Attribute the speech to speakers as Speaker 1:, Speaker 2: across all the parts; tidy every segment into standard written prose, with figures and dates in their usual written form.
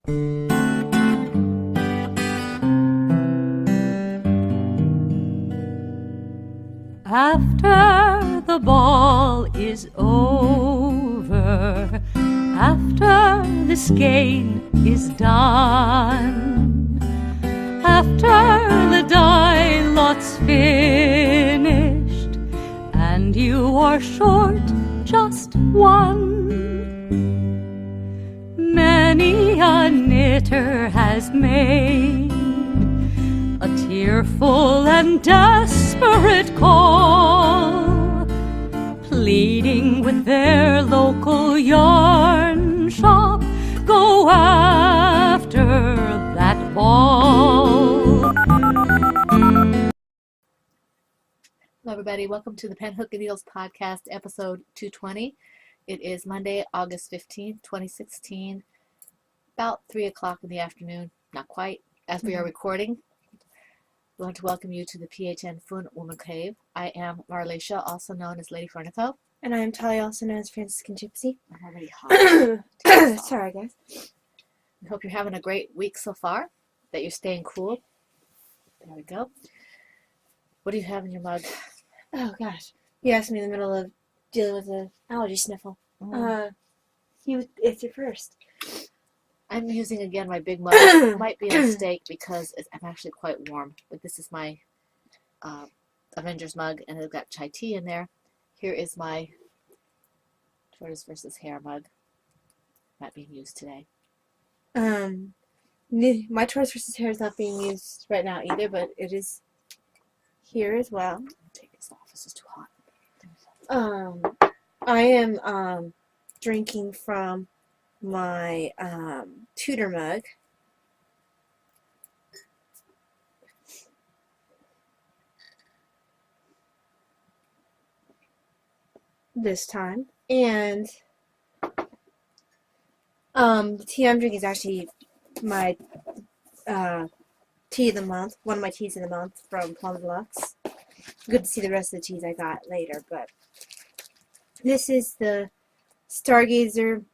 Speaker 1: After the ball is over, after this game is done, after the die lot's finished, and you are short just one, many a knitter has made a tearful and desperate call, pleading with their local yarn shop, go after that ball.
Speaker 2: Hello everybody, welcome to the Pen Hook and Needles podcast, episode 220. It is Monday, August 15th, 2016, about 3 o'clock in the afternoon, not quite, as we are recording. We want to welcome you to the PHN Fun Woman Cave. I am Marlecia, also known as Lady Fernico.
Speaker 3: And I am Talia, also known as Franciscan Gypsy.
Speaker 2: I'm already hot.
Speaker 3: Sorry, guys.
Speaker 2: We hope you're having a great week so far, that you're staying cool. There we go. What do you have in your mug?
Speaker 3: Oh, gosh. You asked me in the middle of dealing with an allergy sniffle. It's your first.
Speaker 2: I'm using again my big mug. It might be a mistake because I'm actually quite warm, but this is my Avengers mug, and it's got chai tea in there. Here is my Tortoise versus Hare mug. Not being used today.
Speaker 3: My Tortoise versus Hare is not being used right now either, but it is here as well.
Speaker 2: Take this off. This is too hot.
Speaker 3: I am drinking from my Tudor mug. This time. And the tea I'm drinking is actually my tea of the month, one of my teas of the month from Plum Deluxe. Good to see the rest of the teas I got later, but this is the Stargazer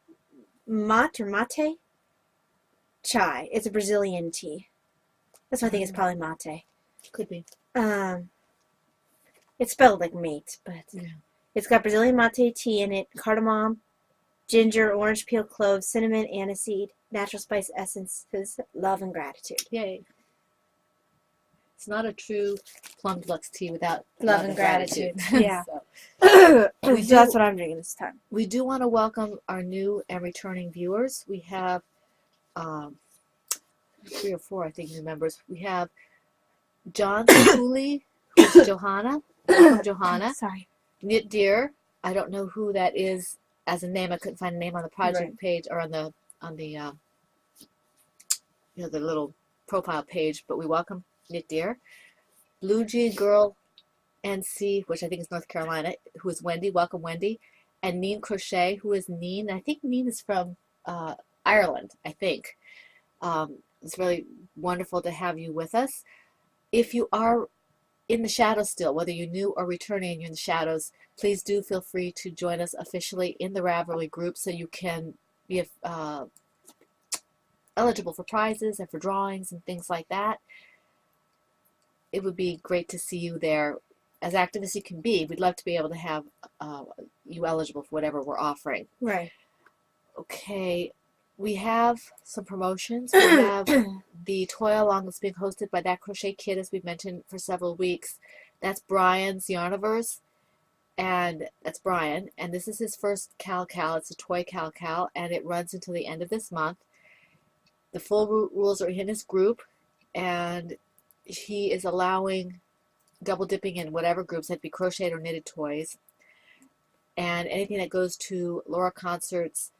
Speaker 3: mate chai. It's a Brazilian tea. That's why I think it's probably mate.
Speaker 2: Could be.
Speaker 3: It's spelled like mate, but
Speaker 2: Yeah.
Speaker 3: It's got Brazilian mate tea in it, cardamom, ginger, orange peel, cloves, cinnamon, aniseed, natural spice essences, love and gratitude.
Speaker 2: Yay. It's not a true Plum Deluxe tea without
Speaker 3: Love and gratitude. Yeah.
Speaker 2: So,
Speaker 3: So that's what I'm drinking this time.
Speaker 2: we do want to welcome our new and returning viewers. We have 3 or 4, I think, new members. We have John Cooley, who's Johanna. Welcome, Johanna.
Speaker 3: Sorry.
Speaker 2: Knit Deer. I don't know who that is as a name. I couldn't find a name on the project page or on the the little profile page. But we welcome Knit Deer. Blue Jean Girl NC, which I think is North Carolina, who is Wendy. Welcome, Wendy. And Neen Crochet, who is Neen. I think Neen is from Ireland, I think. It's really wonderful to have you with us. If you are in the shadows still, whether you're new or returning and you're in the shadows, please do feel free to join us officially in the Ravelry group so you can be eligible for prizes and for drawings and things like that. It would be great to see you there. As active as you can be, we'd love to be able to have you eligible for whatever we're offering.
Speaker 3: Right.
Speaker 2: Okay, we have some promotions. We have the toy along that's being hosted by That Crochet Kid, as we've mentioned for several weeks. That's Brian's Yarniverse, and that's Brian. And this is his first Cal. It's a toy Cal, and it runs until the end of this month. The full rules are in his group, and he is allowing double dipping in whatever groups, that be crocheted or knitted toys. And anything that goes to Laura Concert's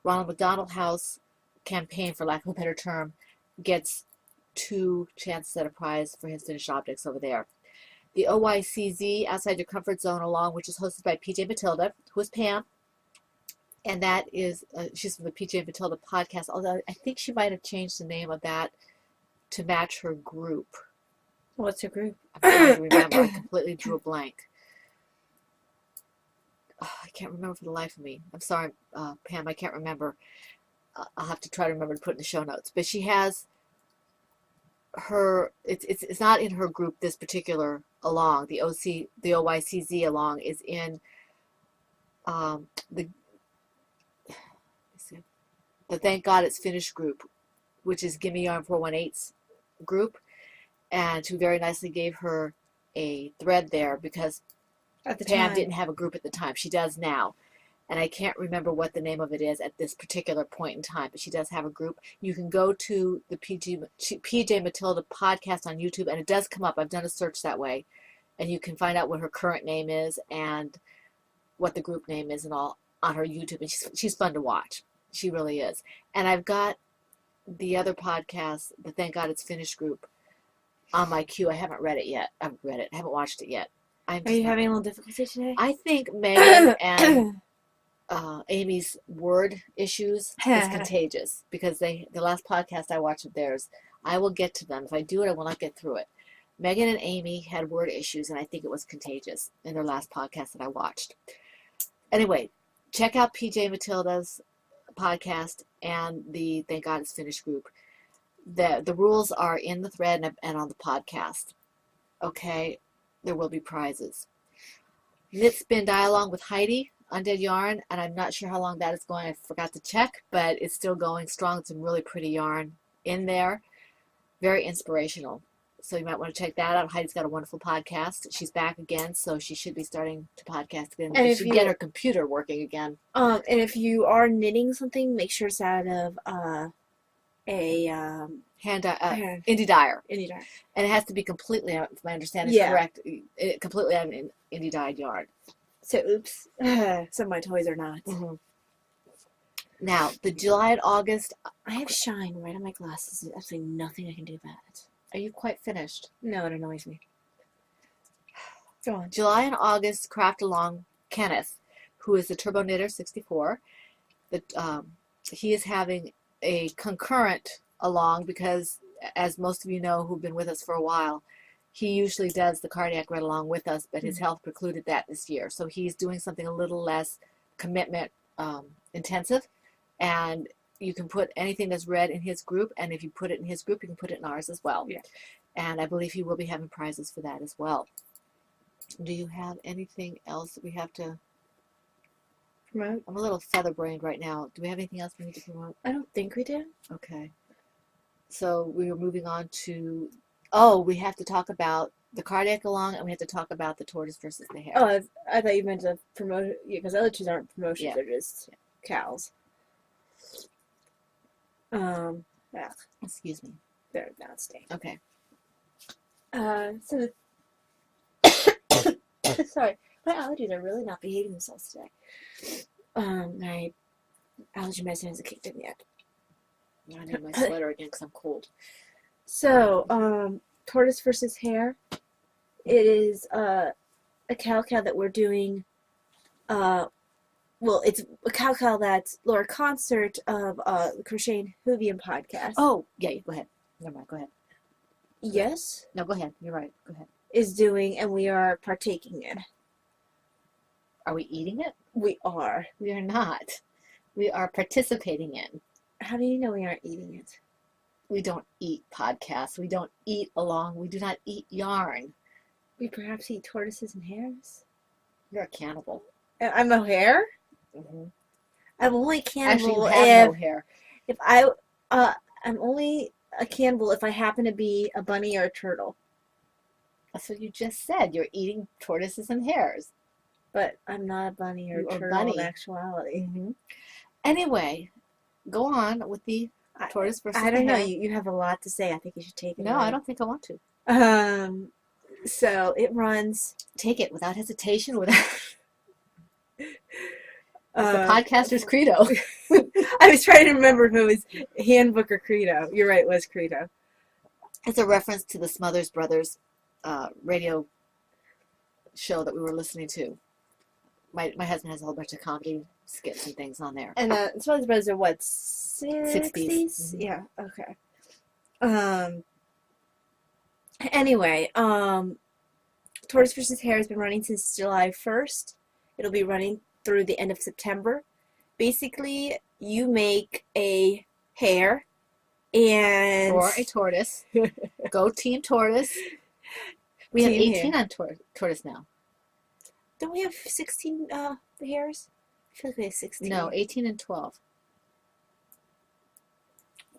Speaker 2: Ronald McDonald House campaign, for lack of a better term, gets 2 chances at a prize for his finished objects over there. The OYCZ, Outside Your Comfort Zone Along, which is hosted by PJ Matilda, who is Pam, and that is, she's from the PJ Matilda podcast, although I think she might have changed the name of that to match her group.
Speaker 3: What's your group?
Speaker 2: I'm trying to remember. I completely drew a blank. Oh, I can't remember for the life of me. I'm sorry, Pam, I can't remember. I'll have to try to remember to put in the show notes. But she has her, it's not in her group, this particular along, the OYCZ along is in the Thank God It's Finished group, which is Gimme Yarn 418's group. And she very nicely gave her a thread there because
Speaker 3: At the
Speaker 2: Pam
Speaker 3: time.
Speaker 2: didn't have a group at the time. She does now. And I can't remember what the name of it is at this particular point in time, but she does have a group. You can go to the PJ Matilda podcast on YouTube, and it does come up. I've done a search that way. And you can find out what her current name is and what the group name is and all on her YouTube. And she's fun to watch. She really is. And I've got the other podcast, the Thank God It's Finished group, on my queue. I haven't read it yet. I've read it. I haven't watched it yet.
Speaker 3: Are you having a little difficulty today?
Speaker 2: I think Megan and Amy's word issues is contagious because the last podcast I watched of theirs, I will get to them. If I do it, I will not get through it. Megan and Amy had word issues, and I think it was contagious in their last podcast that I watched. Anyway, check out PJ Matilda's podcast and the Thank God It's Finished group. The rules are in the thread and on the podcast. Okay, there will be prizes. Knit Spin Dialogue with Heidi, Undead Yarn, and I'm not sure how long that is going. I forgot to check, but it's still going strong. Some really pretty yarn in there. Very inspirational. So you might want to check that out. Heidi's got a wonderful podcast. She's back again, so she should be starting to podcast again.
Speaker 3: And
Speaker 2: She
Speaker 3: if
Speaker 2: should
Speaker 3: you-
Speaker 2: get her computer working again.
Speaker 3: And if you are knitting something, make sure it's out of a
Speaker 2: Indie Dyer.
Speaker 3: indie dye.
Speaker 2: And it has to be completely, if my understanding is
Speaker 3: Yeah.
Speaker 2: correct, completely out of an indie dyed yarn.
Speaker 3: So oops, some of my toys are not.
Speaker 2: Mm-hmm. Now, the July and August,
Speaker 3: I have shine right on my glasses. There's absolutely nothing I can do about it.
Speaker 2: are you quite finished?
Speaker 3: No, it annoys me. Go on.
Speaker 2: July and August craft along Kenneth, who is the Turbo Knitter 64. He is having a concurrent along because, as most of you know who've been with us for a while, he usually does the cardiac read along with us, but his health precluded that this year. So he's doing something a little less commitment intensive, and you can put anything that's read in his group, and if you put it in his group, you can put it in ours as well.
Speaker 3: Yeah.
Speaker 2: And I believe he will be having prizes for that as well. Do you have anything else that we have to?
Speaker 3: Promote?
Speaker 2: I'm a little feather-brained right now. Do we have anything else we need to promote?
Speaker 3: I don't think we do.
Speaker 2: Okay. So we are moving on to, we have to talk about the cardiac along, and we have to talk about the tortoise versus the hare.
Speaker 3: Oh, I thought you meant to promote, because the other two aren't promotions,
Speaker 2: Yeah.
Speaker 3: they're just cows. Yeah,
Speaker 2: Excuse me.
Speaker 3: they're not staying.
Speaker 2: Okay.
Speaker 3: So, sorry, my allergies are really not behaving themselves today. My allergy medicine hasn't kicked in yet.
Speaker 2: I need my sweater again because I'm cold.
Speaker 3: So, tortoise versus hare. It is a cow that we're doing. Well, it's a cow that's Laura Concert of the Crochet and Hoovian podcast.
Speaker 2: Oh, yeah, go ahead. Never mind, go ahead.
Speaker 3: Yes,
Speaker 2: No, go ahead. You're right. Go ahead.
Speaker 3: is doing, and we are partaking in.
Speaker 2: Are we eating it?
Speaker 3: We are.
Speaker 2: We are not. We are participating in.
Speaker 3: How do you know we aren't eating it?
Speaker 2: We don't eat podcasts. We don't eat along. We do not eat yarn.
Speaker 3: We perhaps eat tortoises and hares.
Speaker 2: You're a cannibal.
Speaker 3: I'm a hare.
Speaker 2: Mm-hmm.
Speaker 3: I'm only
Speaker 2: Actually, you
Speaker 3: cannibal
Speaker 2: have no hair.
Speaker 3: if I'm only a cannibal if I happen to be a bunny or a turtle.
Speaker 2: That's what you just said. You're eating tortoises and hares.
Speaker 3: But I'm not a bunny or
Speaker 2: You
Speaker 3: a
Speaker 2: are
Speaker 3: turtle
Speaker 2: bunny.
Speaker 3: in actuality.
Speaker 2: Mm-hmm. Anyway, go on with the tortoise versus
Speaker 3: I don't
Speaker 2: the
Speaker 3: know.
Speaker 2: hare.
Speaker 3: You have a lot to say. I think you should take it
Speaker 2: No,
Speaker 3: away.
Speaker 2: I don't think I want to.
Speaker 3: So it runs.
Speaker 2: Take it without hesitation, without
Speaker 3: Uh,
Speaker 2: the podcaster's credo.
Speaker 3: I was trying to remember if it was Handbook or Credo. You're right, it was Credo.
Speaker 2: It's a reference to the Smothers Brothers radio show that we were listening to. My husband has a whole bunch of comedy skits and things on there.
Speaker 3: And Smothers Brothers are what, 60s?
Speaker 2: 60s.
Speaker 3: Yeah, okay. Anyway, Tortoise vs. Hare has been running since July 1st. It'll be running through the end of September basically you make a hare and
Speaker 2: Or a tortoise. Go Team Tortoise. We have
Speaker 3: Team
Speaker 2: 18
Speaker 3: hare.
Speaker 2: on tortoise now.
Speaker 3: Don't we have 16 hares? I feel like we have 16.
Speaker 2: No, 18 and 12.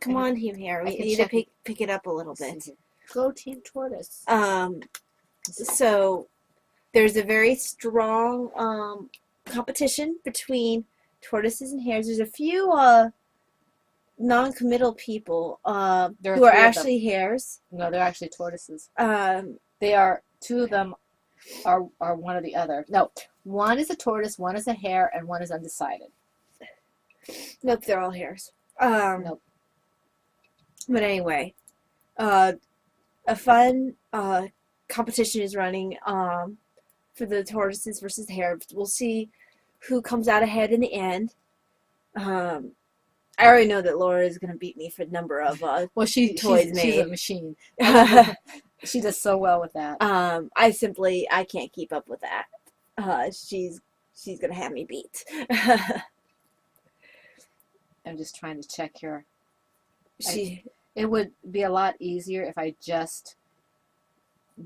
Speaker 3: Come on, Team Hare.
Speaker 2: I
Speaker 3: We
Speaker 2: can
Speaker 3: need to
Speaker 2: check
Speaker 3: pick it up a little
Speaker 2: Let's see
Speaker 3: bit.
Speaker 2: here. Go Team Tortoise.
Speaker 3: So there's a very strong competition between tortoises and hares. There's a few non-committal people
Speaker 2: There
Speaker 3: who are
Speaker 2: three of them.
Speaker 3: actually hares.
Speaker 2: No, they're actually tortoises.
Speaker 3: Um,
Speaker 2: They are, two of them are one or the other. No, one is a tortoise, one is a hare, and one is undecided.
Speaker 3: nope, they're all hares.
Speaker 2: Nope.
Speaker 3: But anyway, a fun competition is running for the tortoises versus the hare. We'll see who comes out ahead in the end. I already know that Laura is going to beat me for the number of
Speaker 2: Well,
Speaker 3: toys
Speaker 2: she's a
Speaker 3: made.
Speaker 2: machine. She does so well with that.
Speaker 3: I can't keep up with that. She's gonna have me beat.
Speaker 2: I'm just trying to check here.
Speaker 3: She
Speaker 2: It would be a lot easier if I just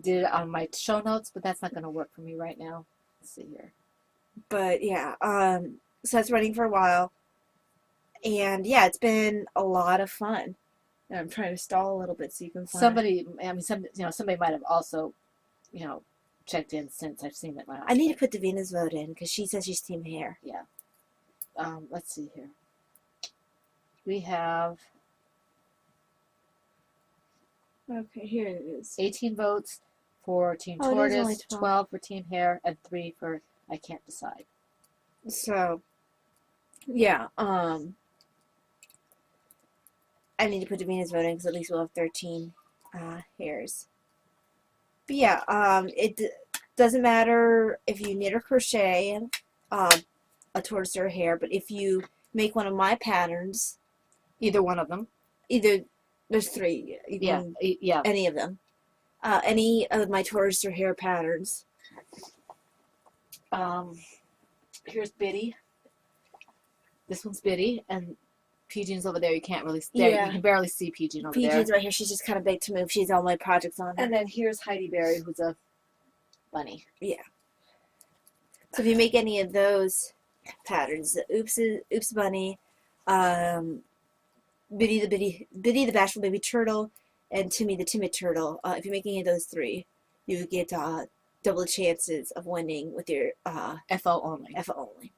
Speaker 2: did it on my show notes, but that's not going to work for me right now. Let's see here.
Speaker 3: But yeah, so that's running for a while. And yeah, it's been a lot of fun. And I'm trying to stall a little bit so you can find
Speaker 2: Somebody might have also, checked in since I've seen it last.
Speaker 3: I need to put Davina's vote in because she says she's Team Hair.
Speaker 2: Let's see here. We have
Speaker 3: Okay, here it is.
Speaker 2: 18 votes for Team
Speaker 3: Oh, it is only
Speaker 2: Tortoise,
Speaker 3: 12.
Speaker 2: 12 for Team Hare, and 3 for I Can't Decide.
Speaker 3: So yeah, I need to put Davina's vote in because at least we'll have 13 hairs. But yeah, it doesn't matter if you knit or crochet a tortoise or a hare, but if you make one of my patterns,
Speaker 2: Either one of them.
Speaker 3: either there's three, you
Speaker 2: Yeah,
Speaker 3: can-
Speaker 2: yeah.
Speaker 3: any of them, any of my tortoise or hare patterns.
Speaker 2: Here's Biddy. This one's Biddy, and Pigeon's over there. You can't really see.
Speaker 3: Yeah.
Speaker 2: You can barely see Pigeon over
Speaker 3: Pigeon's
Speaker 2: there.
Speaker 3: right here. She's just kind of big to move. She's all my projects on her.
Speaker 2: And then here's Heidi Berry, who's a bunny.
Speaker 3: So if you make any of those patterns, the Oops Bunny, Biddy the Bashful Baby Turtle, and Timmy the Timid Turtle, if you make any of those three, you get double the chances of winning with your
Speaker 2: FO only.
Speaker 3: FO only.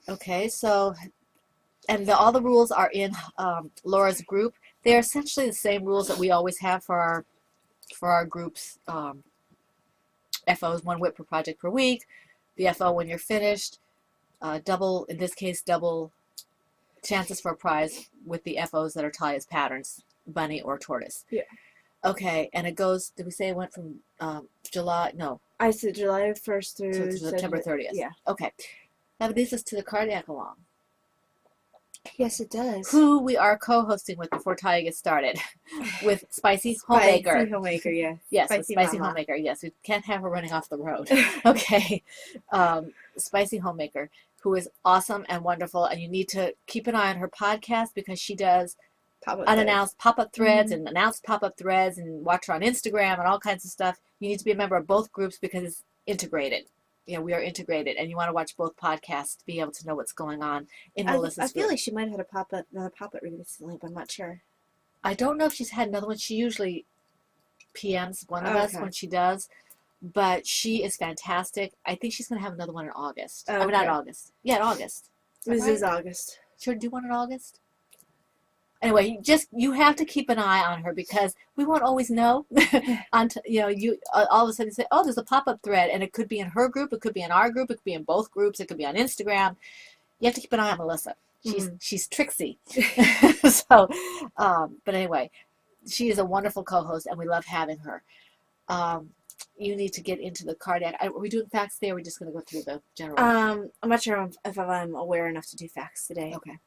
Speaker 2: Okay, so, and all the rules are in Laura's group. They're essentially the same rules that we always have for our groups. FOs, 1 whip per project per week. The FO when you're finished. Double, in this case, double chances for a prize with the FOs that are tied as patterns, bunny or tortoise.
Speaker 3: Yeah.
Speaker 2: Okay, and it goes, did we say it went from July? No,
Speaker 3: I said July 1st
Speaker 2: to
Speaker 3: through
Speaker 2: September 30th.
Speaker 3: Yeah.
Speaker 2: Okay. That leads us to the Cardiac Along,
Speaker 3: Yes, it does.
Speaker 2: who we are co-hosting with before Talia gets started, with Spicy Homemaker.
Speaker 3: Spicy Homemaker, yeah.
Speaker 2: Yes, with
Speaker 3: Spicy
Speaker 2: Spicy
Speaker 3: Mama.
Speaker 2: Homemaker. Yes, we can't have her running off the road. Okay. Spicy Homemaker, who is awesome and wonderful, and you need to keep an eye on her podcast because she does unannounced pop-up threads and announced pop-up threads, and watch her on Instagram and all kinds of stuff. You need to be a member of both groups because it's integrated. We are integrated, and you want to watch both podcasts to be able to know what's going on in Melissa's
Speaker 3: I feel
Speaker 2: group.
Speaker 3: like she might have had another pop-up recently, but I'm not sure.
Speaker 2: I don't know if she's had another one. She usually PMs one of us
Speaker 3: Okay.
Speaker 2: when she does, but she is fantastic. I think she's going to have another one in August. I mean, not
Speaker 3: Okay.
Speaker 2: August. Yeah, in August.
Speaker 3: This
Speaker 2: right?
Speaker 3: is August.
Speaker 2: Sure, do one in August. Anyway, you have to keep an eye on her because we won't always know. You all of a sudden say, "Oh, there's a pop-up thread," and it could be in her group, it could be in our group, it could be in both groups, it could be on Instagram. You have to keep an eye on Melissa. She's tricksy. So, but anyway, she is a wonderful co-host, and we love having her. You need to get into the cardiac. Are we doing facts today? Or are we just going to go through the general?
Speaker 3: I'm not sure if I'm aware enough to do facts today.
Speaker 2: Okay.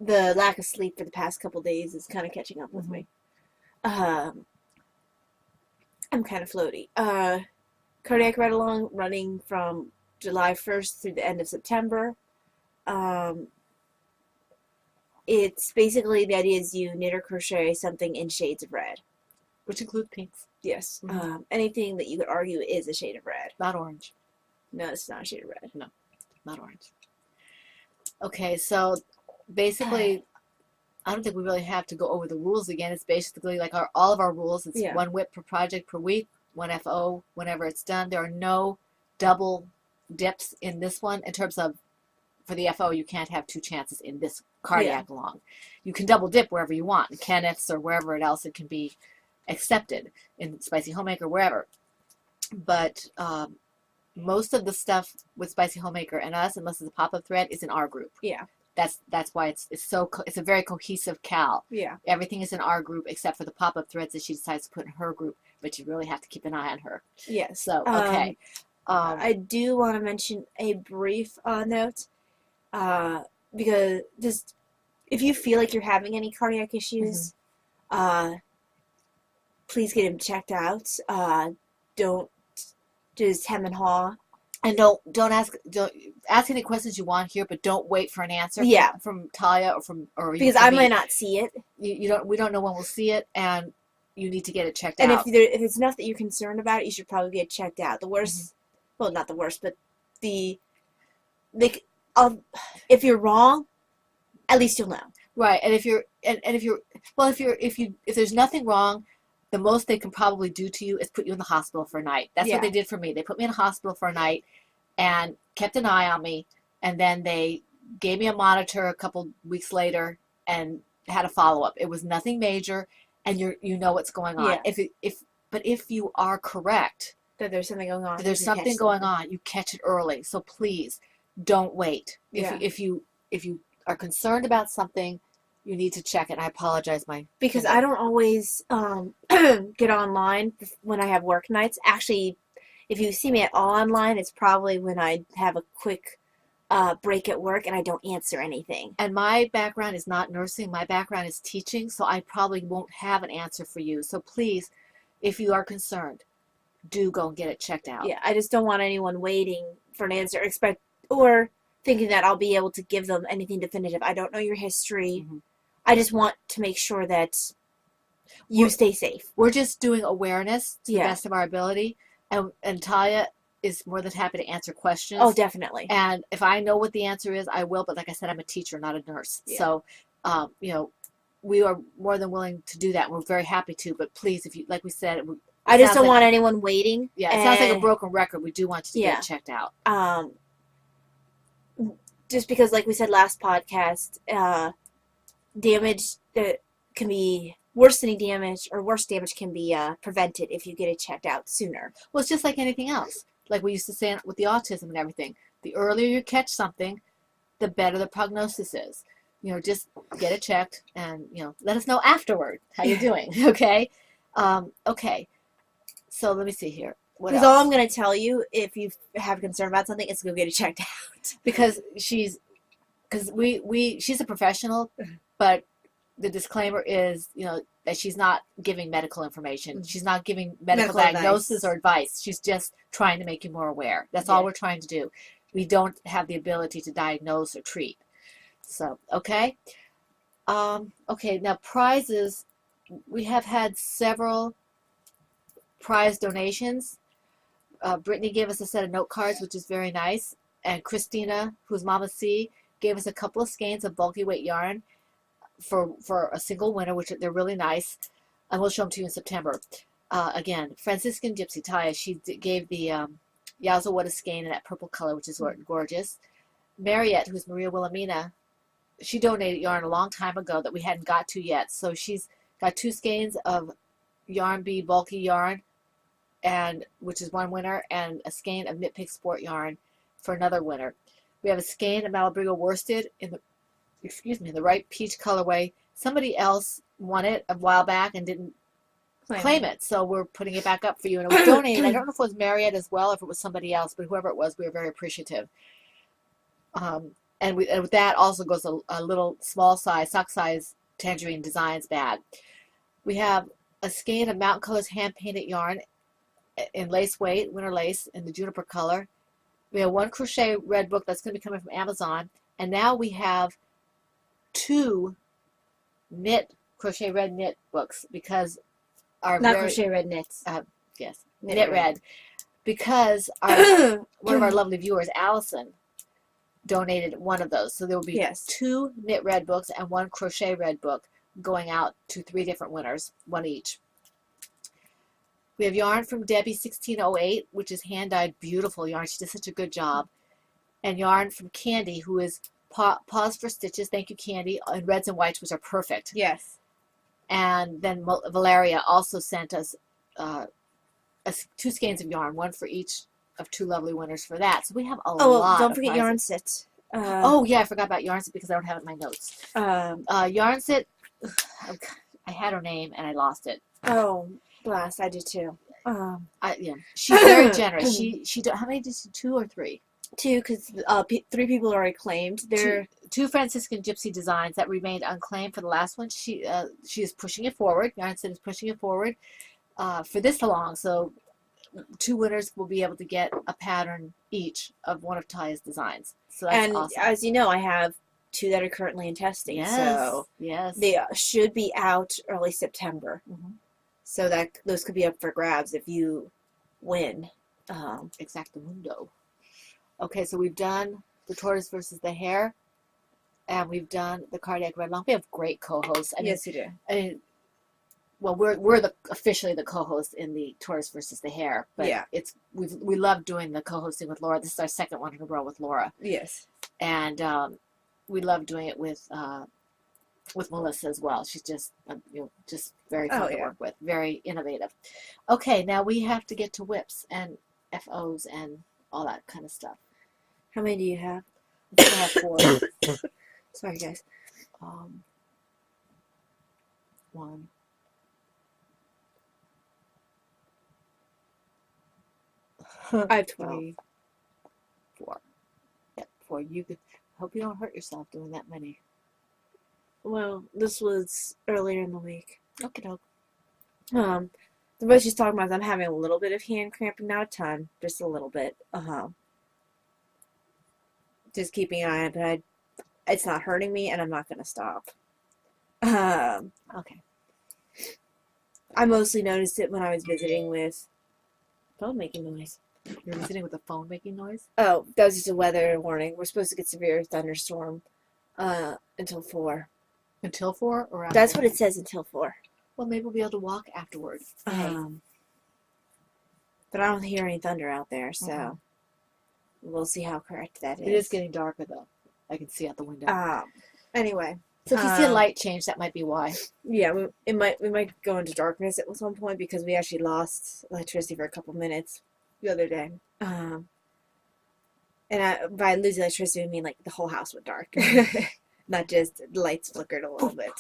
Speaker 3: The lack of sleep for the past couple days is kind of catching up with me. I'm kind of floaty. Cardiac Ride Along running from July 1st through the end of September. It's basically the idea is you knit or crochet something in shades of red.
Speaker 2: Which include pinks.
Speaker 3: Yes.
Speaker 2: Mhm.
Speaker 3: Anything that you could argue is a shade of red.
Speaker 2: Not orange.
Speaker 3: No, it's not a shade of red.
Speaker 2: Not orange. Okay, so basically, I don't think we really have to go over the rules again. It's basically like all of our rules. It's
Speaker 3: Yeah.
Speaker 2: 1 WIP per project per week, 1 FO whenever it's done. There are no double dips in this one in terms of, for the FO, you can't have 2 chances in this cardiac along. You can double dip wherever you want, in Kenneth's or wherever else it can be accepted, in Spicy Homemaker, wherever. But most of the stuff with Spicy Homemaker and us, unless it's a pop-up thread, is in our group.
Speaker 3: Yeah.
Speaker 2: That's why it's a very cohesive Cal.
Speaker 3: Yeah.
Speaker 2: Everything is in our group except for the pop-up threads that she decides to put in her group, but you really have to keep an eye on her.
Speaker 3: Yes.
Speaker 2: So, okay.
Speaker 3: I do want to mention a brief note, because just if you feel like you're having any cardiac issues, please get them checked out. Don't just hem and haw.
Speaker 2: And don't ask any questions you want here, but don't wait for an answer
Speaker 3: Yeah.
Speaker 2: from Talia or
Speaker 3: Because
Speaker 2: from
Speaker 3: I
Speaker 2: me.
Speaker 3: might not see it.
Speaker 2: We don't know when we'll see it, and you need to get it checked
Speaker 3: And
Speaker 2: out.
Speaker 3: if it's enough that you're concerned about it, you should probably get checked out. The worst, well, not the worst, but if you're wrong, at least you'll know.
Speaker 2: Right, and if there's nothing wrong, the most they can probably do to you is put you in the hospital for a night. That's what they did for me. They put me in a hospital for a night and kept an eye on me, and then they gave me a monitor a couple weeks later and had a follow-up. It was nothing major, and you know what's going on.
Speaker 3: Yeah.
Speaker 2: If you are correct
Speaker 3: That there's something going on.
Speaker 2: that there's something going on, you catch it early. So please don't wait.
Speaker 3: Yeah.
Speaker 2: If you are concerned about something, you need to check it. I apologize,
Speaker 3: Because I don't always get online when I have work nights. Actually, if you see me at all online, it's probably when I have a quick break at work and I don't answer anything.
Speaker 2: And my background is not nursing. My background is teaching, so I probably won't have an answer for you. So please, if you are concerned, do go and get it checked out.
Speaker 3: Yeah, I just don't want anyone waiting for an answer, or thinking that I'll be able to give them anything definitive. I don't know your history.
Speaker 2: Mhm.
Speaker 3: I just want to make sure that you stay safe.
Speaker 2: We're just doing awareness to the
Speaker 3: Yeah.
Speaker 2: best of our ability, and Talia is more than happy to answer questions.
Speaker 3: Oh, definitely.
Speaker 2: And if I know what the answer is, I will. But like I said, I'm a teacher, not a nurse.
Speaker 3: Yeah.
Speaker 2: So, we are more than willing to do that. We're very happy to. But please, if you, like we said,
Speaker 3: I just
Speaker 2: sounds
Speaker 3: don't
Speaker 2: like-
Speaker 3: want anyone waiting.
Speaker 2: yeah, it sounds like a
Speaker 3: and,
Speaker 2: broken record. We do want you to
Speaker 3: Yeah.
Speaker 2: get it checked out.
Speaker 3: Just because, like we said last podcast, damage that can be worsening damage or worse damage can be prevented if you get it checked out sooner.
Speaker 2: Well, it's just like anything else. Like we used to say with the autism and everything. The earlier you catch something, the better the prognosis is. Just get it checked and, let us know afterward how you're doing. Okay? Okay. So let me see here. What
Speaker 3: Because
Speaker 2: else?
Speaker 3: all I'm going to tell you, if you have concern about something, is go get it checked out.
Speaker 2: Because she's a professional, but the disclaimer is, that she's not giving medical information. She's not giving medical diagnosis
Speaker 3: advice.
Speaker 2: or advice. She's just trying to make you more aware. That's all we're trying to do. We don't have the ability to diagnose or treat. So, okay. Okay, now prizes. We have had several prize donations. Brittany gave us a set of note cards, which is very nice. And Christina, who's Mama C, gave us a couple of skeins of bulky weight yarn for a single winner, which they're really nice. And we'll show them to you in September. Again, Franciscan Gypsy Taya, she gave the Yazawada skein in that purple color, which is gorgeous. Mariette, who's Maria Wilhelmina, she donated yarn a long time ago that we hadn't got to yet. So she's got 2 skeins of Yarn Bee bulky yarn, which is one winner, and a skein of Knit Pig Sport yarn for another winner. We have a skein of Malabrigo worsted in the right peach colorway. Somebody else won it a while back and didn't claim it, so we're putting it back up for you. And it was donated. I don't know if it was Mariette as well, or if it was somebody else, but whoever it was, we were very appreciative. And with that also goes a little small size, sock size Tangerine Designs bag. We have a skein of Mountain Colors hand painted yarn in lace weight, winter lace, in the juniper color. We have 1 crochet red book that's going to be coming from Amazon, And now we have 2 crochet red knit books because our
Speaker 3: Not crochet red knits.
Speaker 2: yes,
Speaker 3: Knit
Speaker 2: knit
Speaker 3: red.
Speaker 2: red, because our one of our lovely viewers, Allison, donated one of those. So there will be
Speaker 3: Yes.
Speaker 2: 2 knit red books and 1 crochet red book going out to 3 different winners, 1 each. We have yarn from Debbie 1608, which is hand-dyed, beautiful yarn. She did such a good job. And yarn from Candy, who is Pause for Stitches. Thank you, Candy. And reds and whites, which are perfect.
Speaker 3: Yes.
Speaker 2: And then Valeria also sent us 2 skeins of yarn, 1 for each of 2 lovely winners for that. So we have a lot.
Speaker 3: Don't
Speaker 2: of
Speaker 3: forget
Speaker 2: prizes.
Speaker 3: Yarn Sit.
Speaker 2: Oh yeah, I forgot about Yarn Sit because I don't have it in my notes. Yarn Sit, I had her name and I lost it.
Speaker 3: Oh, blast! I did too.
Speaker 2: Yeah, she's very generous. She how many did she? 2 or 3?
Speaker 3: 2, because 3 people already claimed. They're
Speaker 2: 2 Franciscan Gypsy designs that remained unclaimed for the last one. She is pushing it forward. Yarn Sit is pushing it forward for this long. So 2 winners will be able to get a pattern each of one of Taya's designs. So that's awesome.
Speaker 3: As you know, I have 2 that are currently in testing.
Speaker 2: Yes.
Speaker 3: So
Speaker 2: yes.
Speaker 3: they should be out early September.
Speaker 2: Mhm.
Speaker 3: So that those could be up for grabs if you win.
Speaker 2: Exactamundo. Okay, so we've done the tortoise versus the hare, and we've done the cardiac red long. We have great co-hosts.
Speaker 3: Yes, you do.
Speaker 2: I mean, well, we're officially the co-host in the tortoise versus the hare, but
Speaker 3: Yeah.
Speaker 2: we love doing the co-hosting with Laura. This is our 2nd one in a row with Laura,
Speaker 3: Yes.
Speaker 2: and we love doing it with Melissa as well. She's just just very fun to work with, very innovative. Okay, now we have to get to whips and FOs and all that kind of stuff.
Speaker 3: How many do you have?
Speaker 2: I have 4.
Speaker 3: Sorry, guys.
Speaker 2: 1.
Speaker 3: I have 12.
Speaker 2: 3, 4. Yep, 4. You could hope you don't hurt yourself doing that many.
Speaker 3: Well, this was earlier in the week.
Speaker 2: Okay, doke.
Speaker 3: The way she's talking about is I'm having a little bit of hand cramping, not a ton, just a little bit. Just keeping an eye on it, but it's not hurting me, and I'm not going to stop.
Speaker 2: Okay.
Speaker 3: I mostly noticed it when I was visiting with phone making noise.
Speaker 2: You're visiting with a phone making noise?
Speaker 3: Oh, that was just a weather warning. We're supposed to get severe thunderstorm until 4.
Speaker 2: Until 4 or after?
Speaker 3: That's what it says, until 4.
Speaker 2: Well, maybe we'll be able to walk afterward.
Speaker 3: But I don't hear any thunder out there, so we'll see how correct that is.
Speaker 2: It is getting darker, though. I can see out the window.
Speaker 3: Anyway.
Speaker 2: So if you see a light change, that might be why.
Speaker 3: Yeah, we might go into darkness at some point because we actually lost electricity for a couple minutes the other day. And by losing electricity, I mean like the whole house went dark, not just the lights flickered a little bit.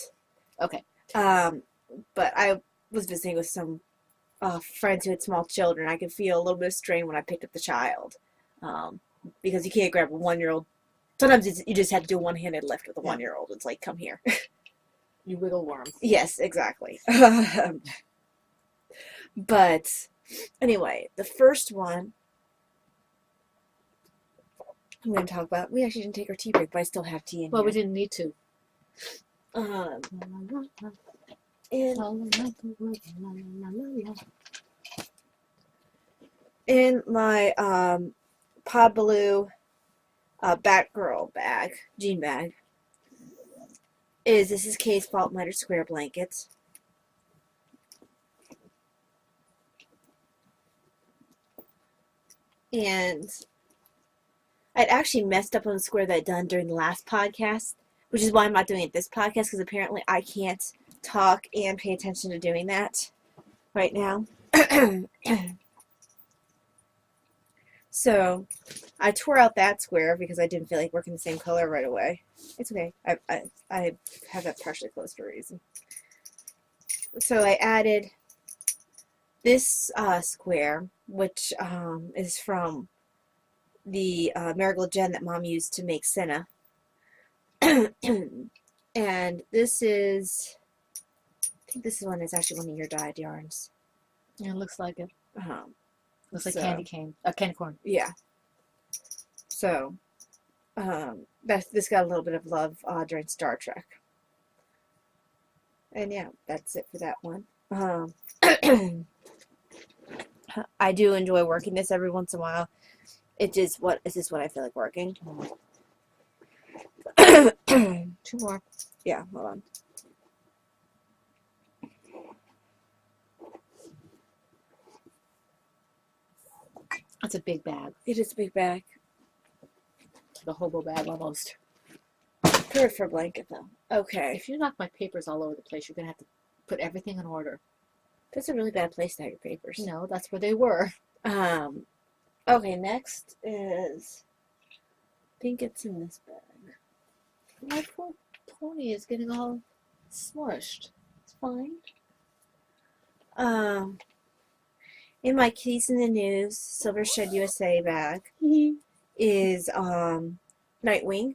Speaker 2: Okay.
Speaker 3: But I was visiting with some friends who had small children. I could feel a little bit of strain when I picked up the child, because you can't grab a 1-year-old. Sometimes you just have to do a one-handed lift with a 1-year-old. It's like, come here.
Speaker 2: You wiggle worm.
Speaker 3: Yes, exactly. But anyway, the first one I'm going to talk about, we actually didn't take our tea break, but I still have tea in
Speaker 2: Well,
Speaker 3: here.
Speaker 2: we didn't need to.
Speaker 3: In my Pod Blue Batgirl bag, jean bag, this is Kay's Fault Miter Square blankets. And I'd actually messed up on the square that I'd done during the last podcast, which is why I'm not doing it this podcast, because apparently I can't talk and pay attention to doing that right now. So I tore out that square because I didn't feel like working the same color right away. It's okay. I have that partially closed for a reason. So I added this square, which is from the Marigold Gem that Mom used to make Senna. And this is, I think this is one that's actually one of your dyed yarns.
Speaker 2: Yeah, it looks like it. Looks like
Speaker 3: So-
Speaker 2: candy cane. Candy corn.
Speaker 3: Yeah. So, This got a little bit of love during Star Trek. And yeah, that's it for that one. I do enjoy working this every once in a while. It's just what I feel like working.
Speaker 2: 2 more.
Speaker 3: Yeah, hold on.
Speaker 2: That's a big bag.
Speaker 3: It is a big bag.
Speaker 2: It's like a hobo bag almost.
Speaker 3: Perfect for a blanket though. Okay.
Speaker 2: If you knock my papers all over the place, you're going to have to put everything in order.
Speaker 3: That's a really bad place to have your papers.
Speaker 2: No, that's where they were.
Speaker 3: Okay, next is, I think it's in this bag.
Speaker 2: My poor pony is getting all smushed. It's fine.
Speaker 3: In my Keys in the News Silver Shed USA bag is Nightwing,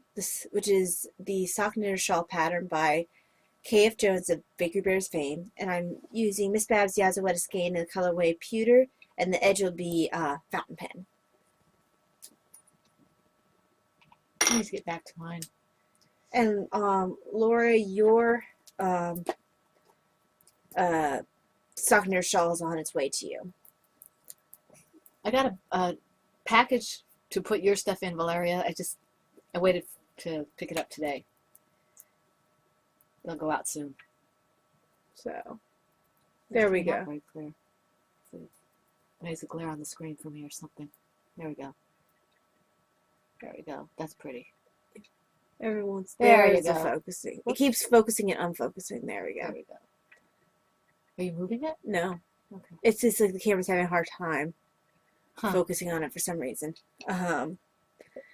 Speaker 3: which is the sock knitted shawl pattern by K.F. Jones of Bakery Bears fame, and I'm using Miss Babs Yazawetta skein in the colorway pewter, and the edge will be fountain pen.
Speaker 2: I need to get back to mine.
Speaker 3: And Laura, your sock knitted shawl is on its way to you.
Speaker 2: I got a package to put your stuff in, Valeria. I waited to pick it up today. They'll go out soon.
Speaker 3: So there we go.
Speaker 2: Not very clear. There's a glare on the screen for me or something. There we go. There we go. That's pretty.
Speaker 3: Everyone's
Speaker 2: There
Speaker 3: there's
Speaker 2: you
Speaker 3: the
Speaker 2: go.
Speaker 3: focusing. It keeps focusing and unfocusing. There we
Speaker 2: There
Speaker 3: go.
Speaker 2: we go. Are you moving it?
Speaker 3: No,
Speaker 2: Okay.
Speaker 3: it's just like the camera's having a hard time
Speaker 2: Huh.
Speaker 3: focusing on it for some reason.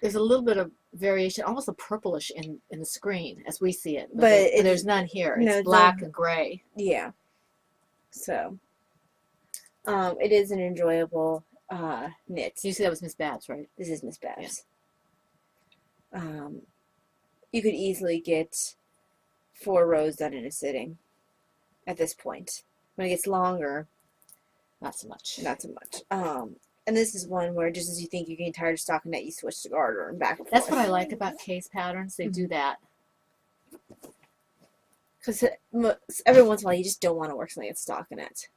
Speaker 2: There's a little bit of variation, almost a purplish in the screen as we see it.
Speaker 3: But
Speaker 2: there's none here.
Speaker 3: no,
Speaker 2: It's black
Speaker 3: the-
Speaker 2: and gray.
Speaker 3: Yeah. So, it is an enjoyable knit.
Speaker 2: So you see that was Miss Babs, right?
Speaker 3: This is Miss Babs. You could easily get 4 rows done in a sitting at this point. When it gets longer,
Speaker 2: Not so much.
Speaker 3: not so much. And this is one where just as you think you're getting tired of stockinette, you switch to garter and back and
Speaker 2: That's
Speaker 3: forth.
Speaker 2: what I like about Kay's patterns. They do that.
Speaker 3: Because every once in a while, you just don't want to work something at stockinette.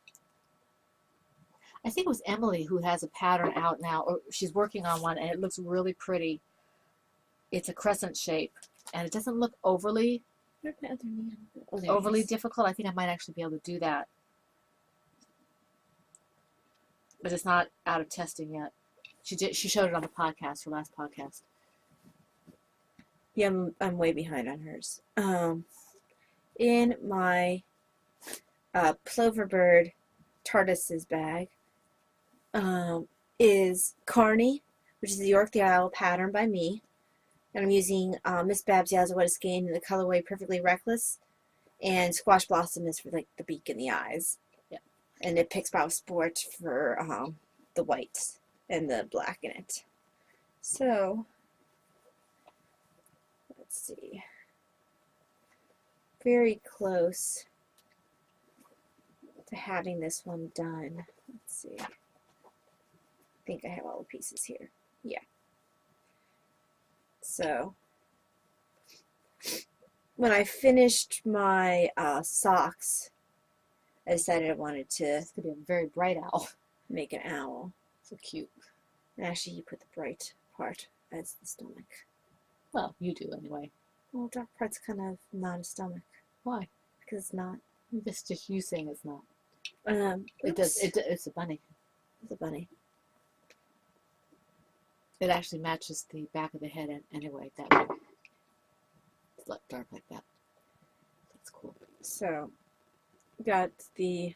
Speaker 2: I think it was Emily who has a pattern out now, or she's working on one, and it looks really pretty. It's a crescent shape, and it doesn't look overly
Speaker 3: Where's my other needle? Oh, there it
Speaker 2: overly
Speaker 3: is.
Speaker 2: difficult. I think I might actually be able to do that. But it's not out of testing yet. She showed it on the podcast, her last podcast.
Speaker 3: Yeah, I'm way behind on hers. In my Ploverbird Tardis's bag is Carney, which is the York the Isle pattern by me. And I'm using Miss Babs Yazawetta skein in the colorway Perfectly Reckless. And Squash Blossom is for like the beak and the eyes.
Speaker 2: Yeah.
Speaker 3: And it picks Bow Sport for the white and the black in it. So, let's see. Very close to having this one done. Let's see. I think I have all the pieces here. Yeah. So, when I finished my socks, I decided I wanted to
Speaker 2: It's going to be a very bright owl.
Speaker 3: make an owl.
Speaker 2: So cute.
Speaker 3: And actually, you put the bright part as the stomach.
Speaker 2: Well, you do anyway.
Speaker 3: Well, dark part's kind of not a stomach
Speaker 2: Why?
Speaker 3: because it's not.
Speaker 2: That's just you saying it's not.
Speaker 3: It
Speaker 2: does. It's a bunny.
Speaker 3: It's a bunny.
Speaker 2: It actually matches the back of the head anyway. That way. It's like dark like that. That's cool.
Speaker 3: So, got the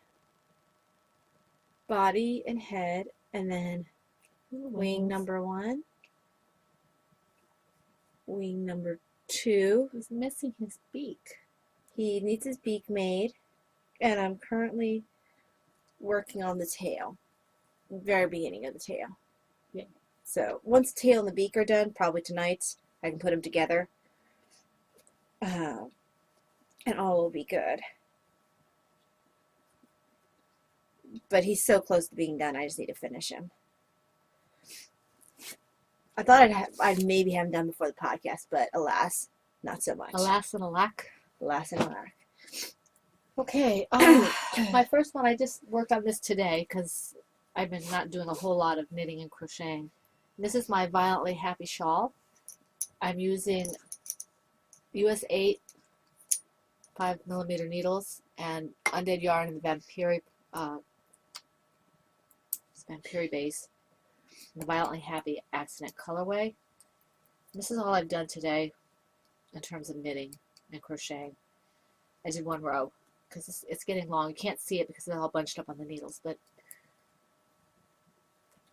Speaker 3: body and head, and then wing number 1, wing number 2.
Speaker 2: He's missing his beak.
Speaker 3: He needs his beak made, and I'm currently working on the tail, the very beginning of the tail.
Speaker 2: Yeah.
Speaker 3: So once the tail and the beak are done, probably tonight, I can put them together, and all will be good. But he's so close to being done, I just need to finish him. I thought I'd maybe have them done before the podcast, but alas, not so much.
Speaker 2: Alas and alack.
Speaker 3: Alas and alack.
Speaker 2: Okay, my first one, I just worked on this today because I've been not doing a whole lot of knitting and crocheting. This is my Violently Happy shawl. I'm using US 8 5mm needles and undead yarn in the Vampiri base. The Violently Happy Accident colorway. This is all I've done today in terms of knitting and crocheting. I did one row because it's getting long. You can't see it because it's all bunched up on the needles, but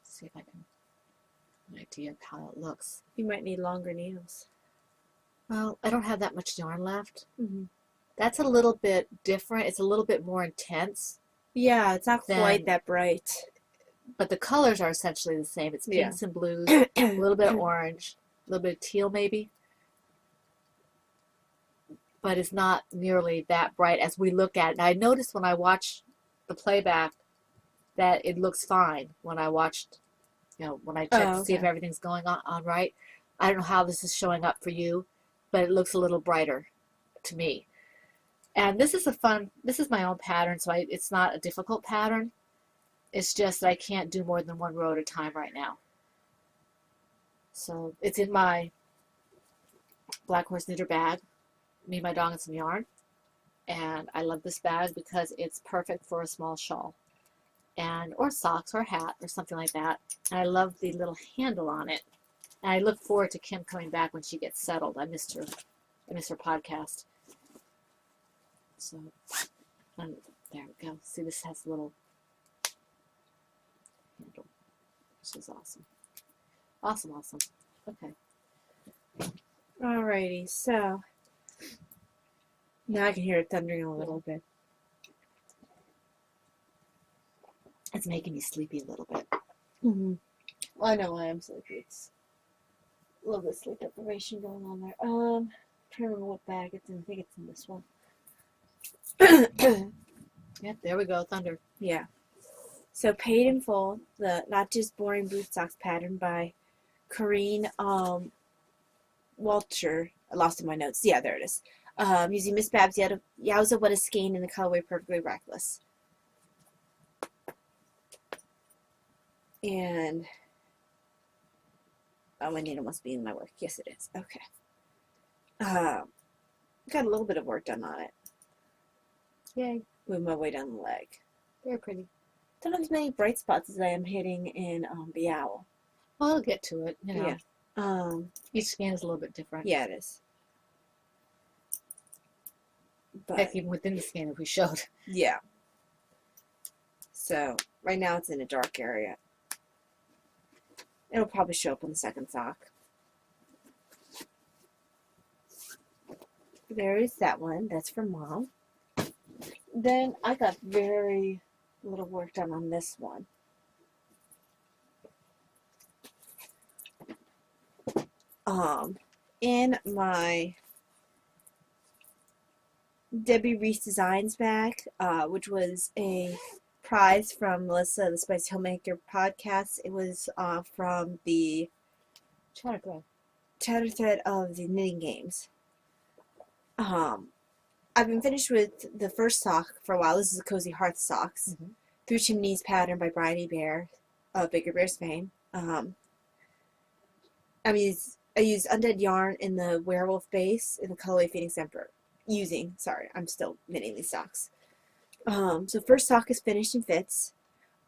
Speaker 2: let's see if I can get an idea of how it looks.
Speaker 3: You might need longer needles.
Speaker 2: Well, I don't have that much yarn left.
Speaker 3: Mm-hmm.
Speaker 2: That's a little bit different. It's a little bit more intense,
Speaker 3: Yeah, it's not quite that bright.
Speaker 2: but the colors are essentially the same. It's pinks and blues, a little bit of orange, a little bit of teal maybe. But it's not nearly that bright as we look at it. And I noticed when I watched the playback that it looks fine when I watched, when I checked to see if everything's going on right. I don't know how this is showing up for you, but it looks a little brighter to me. And this is my own pattern, so it's not a difficult pattern. It's just that I can't do more than one row at a time right now. So it's in my Black Horse Knitter bag, me, my dog, and some yarn. And I love this bag because it's perfect for a small shawl, or socks, or a hat, or something like that. And I love the little handle on it. And I look forward to Kim coming back when she gets settled. I missed her podcast. So, and there we go. See, this has a little handle, which is awesome. Awesome. Okay.
Speaker 3: Alrighty, so now I can hear it thundering a little bit.
Speaker 2: It's making me sleepy a little bit.
Speaker 3: Mm-hmm. Well, I know I am sleepy. It's a little bit of sleep deprivation going on there. I'm trying to remember what bag it's in. I think it's in this one.
Speaker 2: Yep, there we go, thunder.
Speaker 3: Yeah. So Paid in Full, the Not Just Boring Boot Socks pattern by Corrine Walcher. I lost in my notes. Yeah, there it is. Using Miss Babs Yowza What a Skein in the colorway Perfectly Reckless. And my needle must be in my work. Yes, it is. Okay. Got a little bit of work done on it.
Speaker 2: Yay.
Speaker 3: Move my way down the leg.
Speaker 2: Very pretty.
Speaker 3: Don't have as many bright spots as I am hitting in the owl.
Speaker 2: Well, I'll get to it.
Speaker 3: Yeah.
Speaker 2: Each scan is a little bit different.
Speaker 3: Yeah, it is. But
Speaker 2: Heck, even within the scan, if we showed.
Speaker 3: yeah. So right now it's in a dark area. It'll probably show up on the second sock. There is that one. That's for Mom. Then I got very little work done on this one. In my Debbie Reese Designs bag, which was a prize from Melissa, the Spicy Homemaker podcast. It was from the chatter thread of the knitting games. I've been finished with the first sock for a while. This is a Cozy Hearth Socks.
Speaker 2: Mm-hmm.
Speaker 3: Through Chimneys pattern by Brian E. Bear of Bigger Bears fame. I used Undead yarn in the Werewolf base in the colorway Phoenix Emperor. I'm still knitting these socks. So first sock is finished and fits.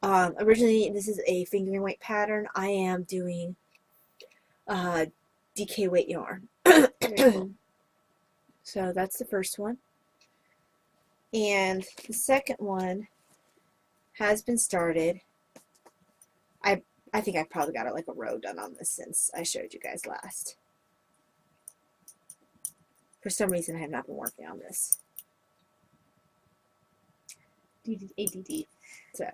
Speaker 3: Originally, this is a fingering weight pattern. I am doing DK weight yarn. So that's the first one. And the second one has been started. I think I probably got like a row done on this since I showed you guys last. For some reason, I have not been working on this.
Speaker 2: ADD.
Speaker 3: So,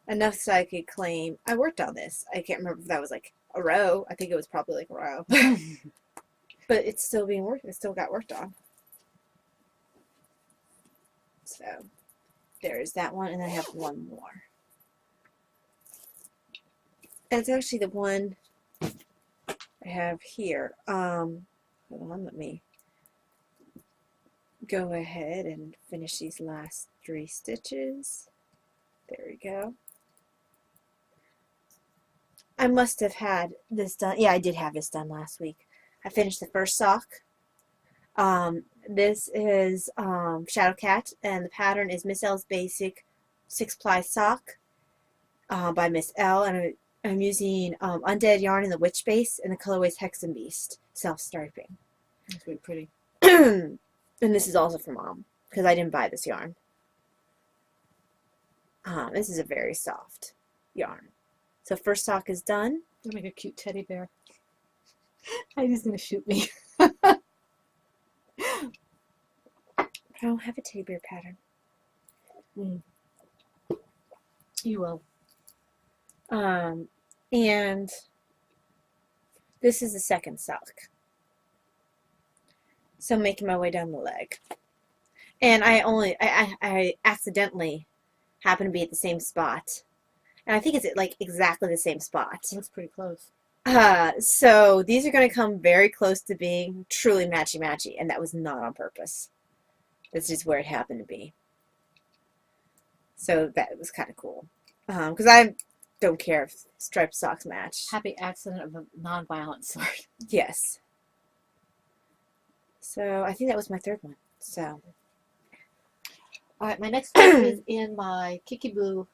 Speaker 3: enough so I could claim I worked on this. I can't remember if that was like a row. I think it was probably like a row. But it's still being worked. It still got worked on. So, there's that one, and I have one more. And it's actually the one have here. Hold on, let me go ahead and finish these last 3 stitches. There we go. I must have had this done. Yeah, I did have this done last week. I finished the first sock. This is Shadowcat, and the pattern is Miss L's Basic 6-ply sock by Miss L, and I'm using Undead yarn in the Witch base, and the colorway is Hexen Beast self-striping.
Speaker 2: That's really pretty.
Speaker 3: And this is also for Mom, because I didn't buy this yarn. This is a very soft yarn. So first sock is done.
Speaker 2: You'll make a cute teddy bear. Heidi's gonna shoot me.
Speaker 3: I don't have a teddy bear pattern.
Speaker 2: You will.
Speaker 3: And this is the second sock. So I'm making my way down the leg. And I accidentally happen to be at the same spot. And I think it's like exactly the same spot.
Speaker 2: It looks pretty close.
Speaker 3: So these are going to come very close to being truly matchy-matchy, and that was not on purpose. That's just where it happened to be. So that was kind of cool. Because I don't care if striped socks match.
Speaker 2: Happy accident of a non-violent sort.
Speaker 3: Yes. So I think that was my third one. So.
Speaker 2: All right, my next one is in my Kiki Boo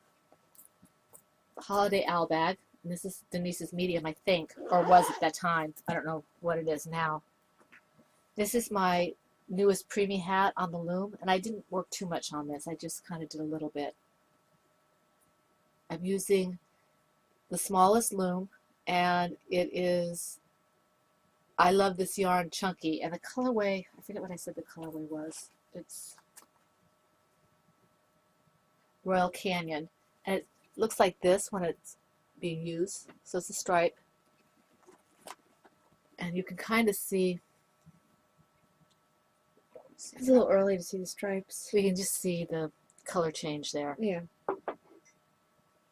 Speaker 2: Holiday Owl bag. And this is Denise's medium, I think, or was at that time. I don't know what it is now. This is my newest preemie hat on the loom, and I didn't work too much on this. I just kind of did a little bit. I'm using the smallest loom, and it is, I love this yarn, Chunky, and the colorway, I forget what I said the colorway was. It's Royal Canyon, and it looks like this when it's being used. So it's a stripe, and you can kind of see,
Speaker 3: It's a little early to see the stripes.
Speaker 2: we can just see the color change there.
Speaker 3: Yeah.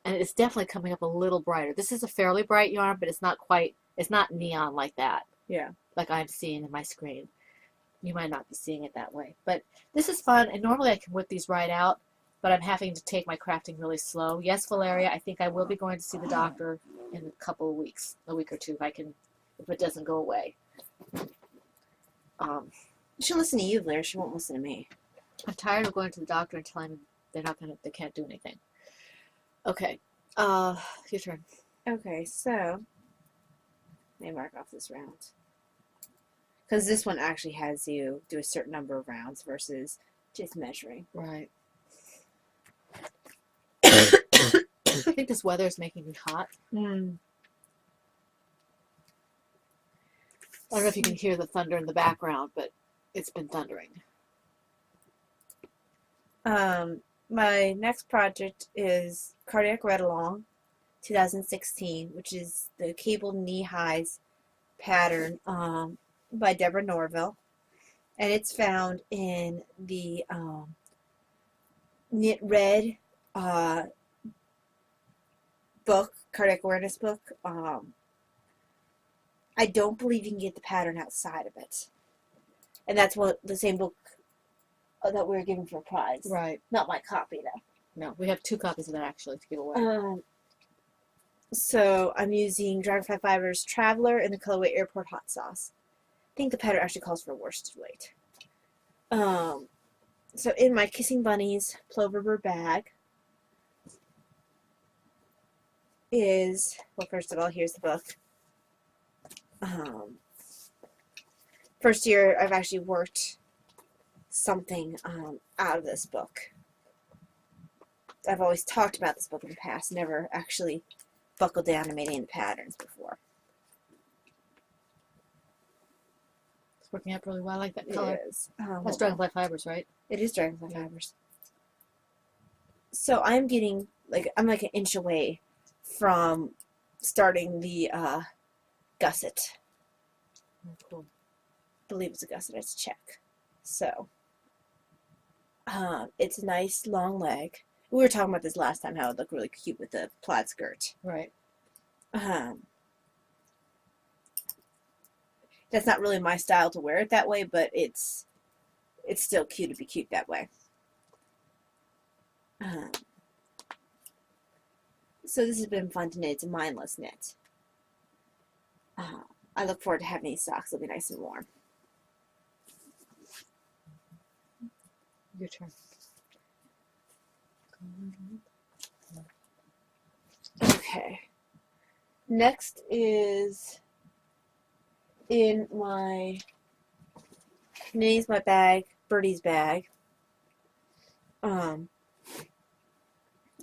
Speaker 2: And it's definitely coming up a little brighter. This is a fairly bright yarn, but it's not quite, it's not neon like that,
Speaker 3: Yeah.
Speaker 2: like I'm seeing in my screen. You might not be seeing it that way. But this is fun, and normally I can whip these right out, but I'm having to take my crafting really slow. Yes, Valeria, I think I will be going to see the doctor in a couple of weeks, a week or two, if it doesn't go away.
Speaker 3: She'll listen to you, Blair. She won't listen to me.
Speaker 2: I'm tired of going to the doctor and telling them they can't do anything. Okay, your turn.
Speaker 3: Okay, so let me mark off this round. Because this one actually has you do a certain number of rounds versus just measuring.
Speaker 2: Right. I think this weather is making me hot.
Speaker 3: Mm.
Speaker 2: I don't know if you can hear the thunder in the background, but it's been thundering.
Speaker 3: My next project is Cardiac Read Along 2016, which is the Cable Knee Highs pattern by Deborah Norville. And it's found in the Knit Red book, Cardiac Awareness book. I don't believe you can get the pattern outside of it. And that's what the same book that we were given for a prize.
Speaker 2: Right.
Speaker 3: Not my copy, though.
Speaker 2: No, we have 2 copies of that actually to give away.
Speaker 3: So I'm using Dragonfly Fibers Traveler in the colorway Airport Hot Sauce. I think the pattern actually calls for worsted weight. So in my Kissing Bunnies Ploverbird bag is, well, first of all, here's the book. First year I've actually worked something out of this book. I've always talked about this book in the past, never actually buckled down and made any patterns before.
Speaker 2: It's working out really well. I like that color.
Speaker 3: It is.
Speaker 2: That's Dragonfly Fibers, right?
Speaker 3: It is Dragonfly Fibers. So I'm getting, I'm like an inch away from starting the gusset.
Speaker 2: Oh, cool.
Speaker 3: I believe it's a gusset. I have to check. So it's a nice long leg. We were talking about this last time, how it looked really cute with the plaid skirt.
Speaker 2: Right.
Speaker 3: That's not really my style to wear it that way, but it's still cute to be cute that way. So this has been fun to knit. It's a mindless knit. I look forward to having these socks. They'll be nice and warm.
Speaker 2: Your turn.
Speaker 3: Okay. Next is in my Knitting's My Bag, Birdie's Bag.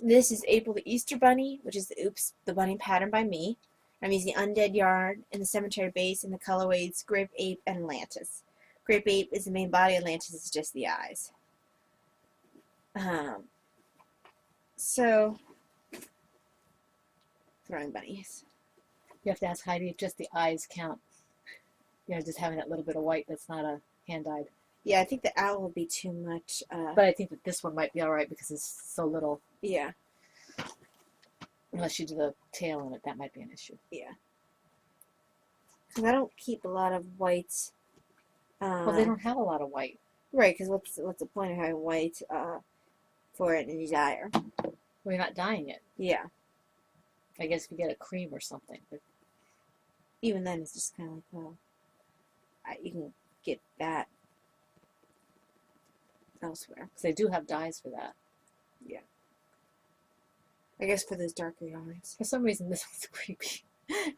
Speaker 3: This is April the Easter Bunny, which is the Oops the Bunny pattern by me. I'm using Undead yarn in the cemetery base in the colorways Grape Ape and Atlantis. Grape Ape is the main body, Atlantis is just the eyes. So, throwing bunnies.
Speaker 2: You have to ask Heidi if just the eyes count. You know, just having that little bit of white that's not a hand-dyed.
Speaker 3: Yeah, I think the owl would be too much.
Speaker 2: But I think that this one might be all right because it's so little.
Speaker 3: Yeah.
Speaker 2: Unless you do the tail on it, that might be an issue.
Speaker 3: Yeah. Because I don't keep a lot of white.
Speaker 2: Well, they don't have a lot of white.
Speaker 3: Right, because what's the point of having white for it in your dyer?
Speaker 2: Well, you're not dyeing it.
Speaker 3: Yeah.
Speaker 2: I guess if you get a cream or something. But
Speaker 3: Even then, it's just kind of like, well, you can get that elsewhere.
Speaker 2: because they do have dyes for that.
Speaker 3: I guess for those darker yarns.
Speaker 2: For some reason, this one's creepy.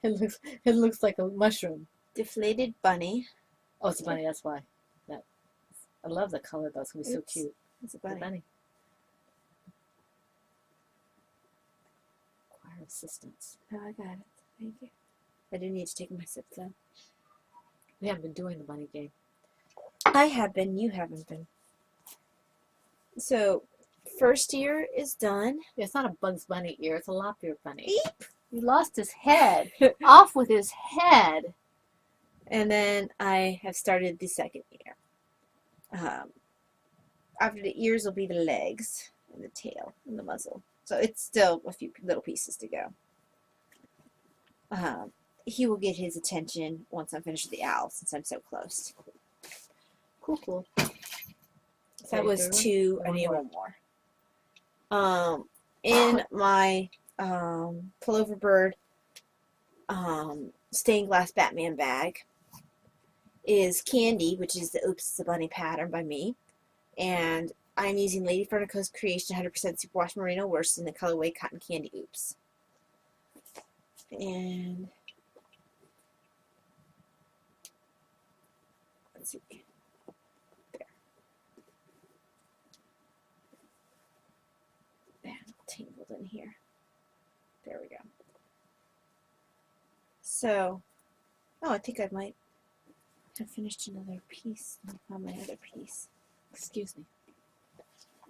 Speaker 2: It looks like a mushroom.
Speaker 3: Deflated bunny.
Speaker 2: Oh, it's a bunny. That's why. I love the color though. It's gonna be so
Speaker 3: Oops.
Speaker 2: cute.
Speaker 3: It's a
Speaker 2: The
Speaker 3: bunny.
Speaker 2: bunny. Choir assistance.
Speaker 3: Oh, I got it. Thank you. I do need to take my sip though.
Speaker 2: We haven't been doing the bunny game.
Speaker 3: I have been. You haven't been. So, first year is done.
Speaker 2: It's not a Bugs Bunny ear. It's a lop-eared bunny. He lost his head. Off with his head.
Speaker 3: And then I have started the second year. After the ears will be the legs and the tail and the muzzle. So it's still a few little pieces to go. He will get his attention once I'm finished with the owl since I'm so close.
Speaker 2: Cool, cool.
Speaker 3: That was two. I
Speaker 2: One
Speaker 3: need
Speaker 2: more.
Speaker 3: one more. In my Pullover Bird stained glass Batman bag is Candy, which is the Oops It's a Bunny pattern by me. And I'm using Lady Fernico's Creation 100% Superwash Merino worsted in the colorway Cotton Candy Oops. And let's see. There. Man, tangled in here. There we go. So, oh, I think I might have finished another piece. Let me find my other piece.
Speaker 2: Excuse me.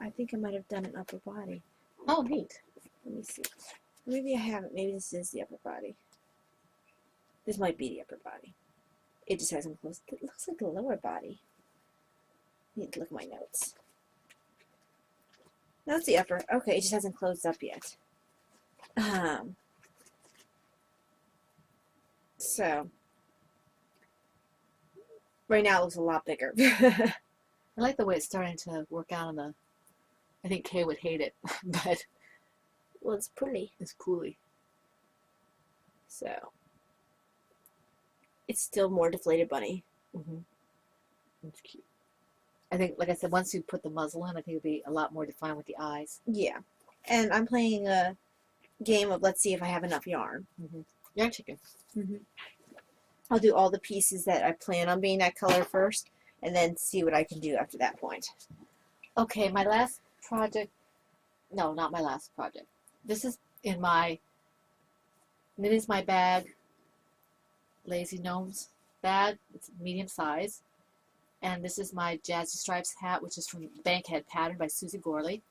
Speaker 3: I think I might have done an upper body.
Speaker 2: Oh, neat.
Speaker 3: Let me see. Maybe I haven't. Maybe this is the upper body. This might be the upper body. It just hasn't closed. It looks like the lower body. I need to look at my notes. No, it's the upper. Okay, it just hasn't closed up yet. So, right now it looks a lot bigger.
Speaker 2: I like the way it's starting to work out on the. I think Kay would hate it, but
Speaker 3: Well, it's pretty.
Speaker 2: it's coolly.
Speaker 3: So, it's still more deflated bunny.
Speaker 2: Mm-hmm. It's cute. I think, like I said, once you put the muzzle in, I think it'll be a lot more defined with the eyes.
Speaker 3: Yeah. And I'm playing a game of let's see if I have enough yarn.
Speaker 2: Mm-hmm. Yarn chicken.
Speaker 3: I'll do all the pieces that I plan on being that color first, and then see what I can do after that point.
Speaker 2: Okay, my last project. No, not my last project. This is in my Knitting's My Bag Lazy Gnomes bag. It's medium size. And this is my Jazzy Stripes hat, which is from Bankhead Pattern by Susie Gorley.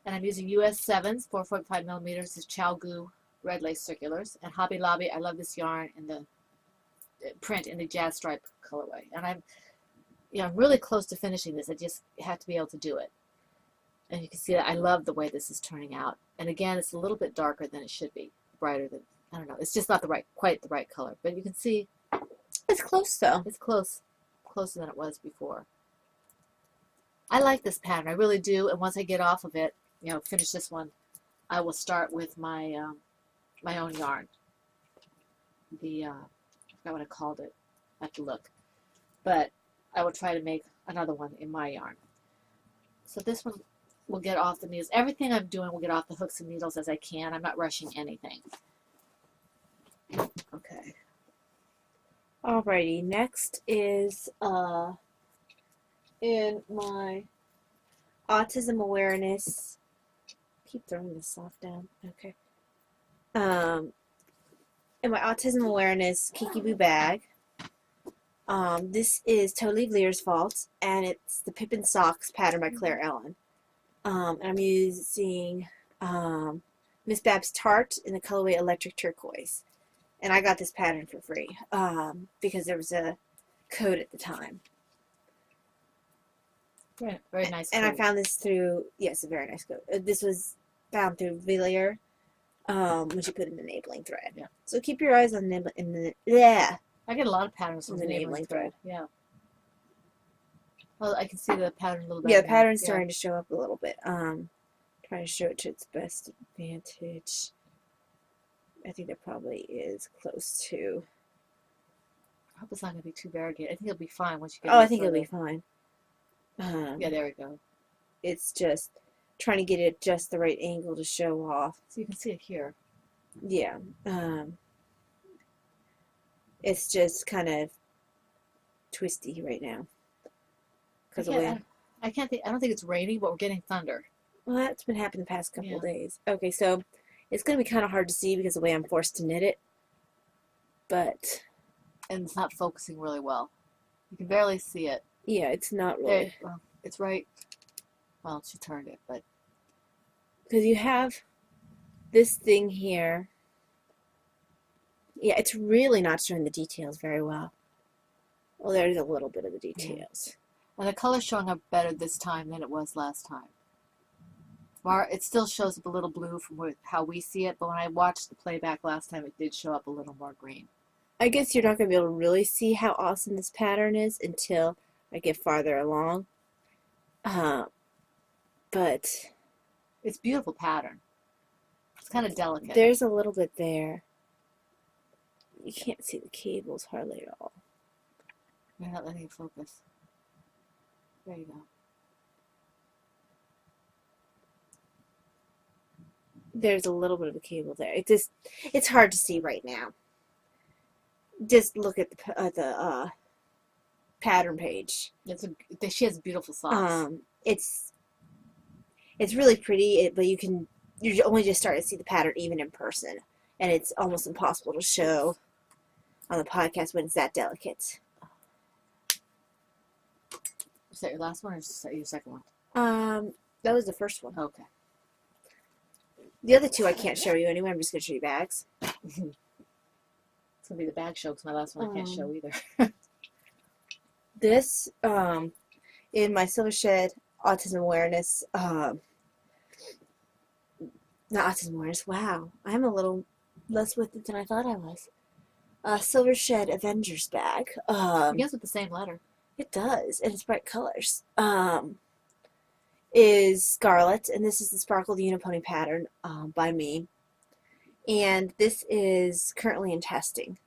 Speaker 2: And I'm using US 7s, 4.5 millimeters, is Chow Goo red lace circulars. And Hobby Lobby, I love this yarn in the print in the Jazz Stripe colorway. And I'm really close to finishing this. I just have to be able to do it. And you can see that I love the way this is turning out. And again, it's a little bit darker than it should be, brighter than, I don't know, it's just not quite the right color. But you can see
Speaker 3: It's close though.
Speaker 2: It's close, closer than it was before. I like this pattern, I really do. And once I get off of it, finish this one, I will start with my my own yarn. I forgot what I called it. I have to look, but I will try to make another one in my yarn. So this one will get off the needles. Everything I'm doing will get off the hooks and needles as I can. I'm not rushing anything. Okay.
Speaker 3: Alrighty, next is in my autism awareness. Keep throwing this soft down. Okay. In my autism awareness Kiki Boo bag. This is totally Lear's fault, and it's the Pippin Socks pattern by Claire Ellen. And I'm using Miss Babs Tart in the colorway Electric Turquoise. And I got this pattern for free because there was a code at the time.
Speaker 2: Very, very nice
Speaker 3: And I
Speaker 2: code.
Speaker 3: found this through, yes, a very nice code. This was found through Villiers when she put an enabling thread.
Speaker 2: Yeah.
Speaker 3: So keep your eyes on yeah.
Speaker 2: I get a lot of patterns from
Speaker 3: The
Speaker 2: the
Speaker 3: enabling
Speaker 2: enabling
Speaker 3: thread.
Speaker 2: thread. Yeah. Well, I can see the pattern a little bit.
Speaker 3: Yeah, the pattern's starting to show up a little bit. Trying to show it to its best advantage. I think that probably is close to.
Speaker 2: I hope it's not going to be too variegated. I think it'll be fine once you get.
Speaker 3: Oh, I think it'll be fine.
Speaker 2: Yeah, there we go.
Speaker 3: It's just trying to get it just the right angle to show off.
Speaker 2: So you can see it here.
Speaker 3: Yeah. It's just kind of twisty right now. Because
Speaker 2: I can't think. I don't think it's raining, but we're getting thunder.
Speaker 3: Well, that's been happening the past couple
Speaker 2: Yeah.
Speaker 3: of days. Okay, so it's going to be kind of hard to see because of the way I'm forced to knit it. But
Speaker 2: And it's not focusing really well. You can barely see it.
Speaker 3: yeah, it's not
Speaker 2: There,
Speaker 3: really.
Speaker 2: well, it's right. Well, she turned it, but
Speaker 3: Because you have this thing here. Yeah, it's really not showing the details very well. Well, there's a little bit of the details.
Speaker 2: and the color's showing up better this time than it was last time. It still shows up a little blue from how we see it, but when I watched the playback last time, it did show up a little more green.
Speaker 3: I guess you're not going to be able to really see how awesome this pattern is until I get farther along. But
Speaker 2: It's a beautiful pattern. It's kind of delicate.
Speaker 3: there's a little bit there. You can't see the cables hardly at all.
Speaker 2: You're not letting it focus. There you go.
Speaker 3: There's a little bit of a cable there. It's hard to see right now. Just look at the pattern page.
Speaker 2: She has beautiful socks.
Speaker 3: It's really pretty, but you're only just starting to see the pattern even in person, and it's almost impossible to show on the podcast when it's that delicate.
Speaker 2: Is that your last one or is that your second one?
Speaker 3: That was the first one.
Speaker 2: Okay.
Speaker 3: The other two I can't show you anyway. I'm just gonna show you bags.
Speaker 2: It's going to be the bag show because my last one I can't show either.
Speaker 3: This, in my Silver Shed Autism Awareness, not Autism Awareness, wow, I'm a little less with it than I thought I was. Silver Shed Avengers bag.
Speaker 2: I guess with the same letter.
Speaker 3: It does, and it's bright colors. Is Scarlet, and this is the Sparkle the Unipony pattern by me. And this is currently in testing.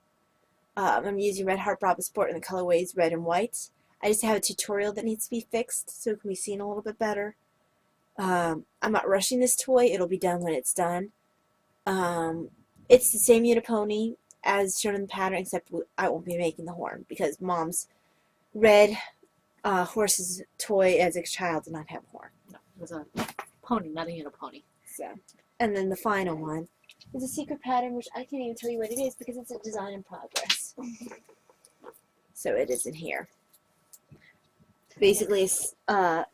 Speaker 3: I'm using Red Heart Bravo Sport in the colorways red and white. I just have a tutorial that needs to be fixed so it can be seen a little bit better. I'm not rushing this toy. It'll be done when it's done. It's the same Unipony as shown in the pattern, except I won't be making the horn because Mom's red horse's toy as a child did not have a horn.
Speaker 2: No, it was a pony, not a unipony.
Speaker 3: So, and then the final one is a secret pattern, which I can't even tell you what it is because it's a design in progress. So it isn't here. Basically, I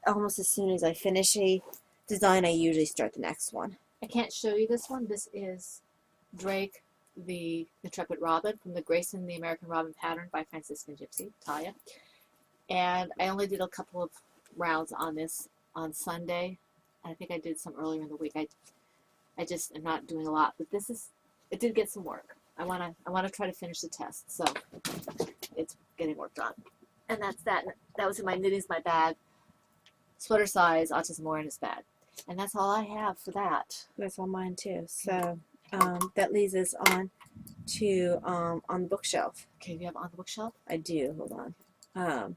Speaker 3: almost as soon as I finish a design, I usually start the next one.
Speaker 2: I can't show you this one. This is Drake, the Intrepid Robin from the Grayson, the American Robin pattern by Franciscan Gypsy, Talia. And I only did a couple of rounds on this on Sunday. I think I did some earlier in the week. I just am not doing a lot, but it did get some work. I wanna try to finish the test. So it's getting worked on. And that's that. That was in my Knitting's My Bag. Sweater size, Autism Awareness bag. And that's all I have for that.
Speaker 3: That's all mine too. So that leads us on to on the bookshelf.
Speaker 2: Okay, you have on the bookshelf?
Speaker 3: I do. Hold on.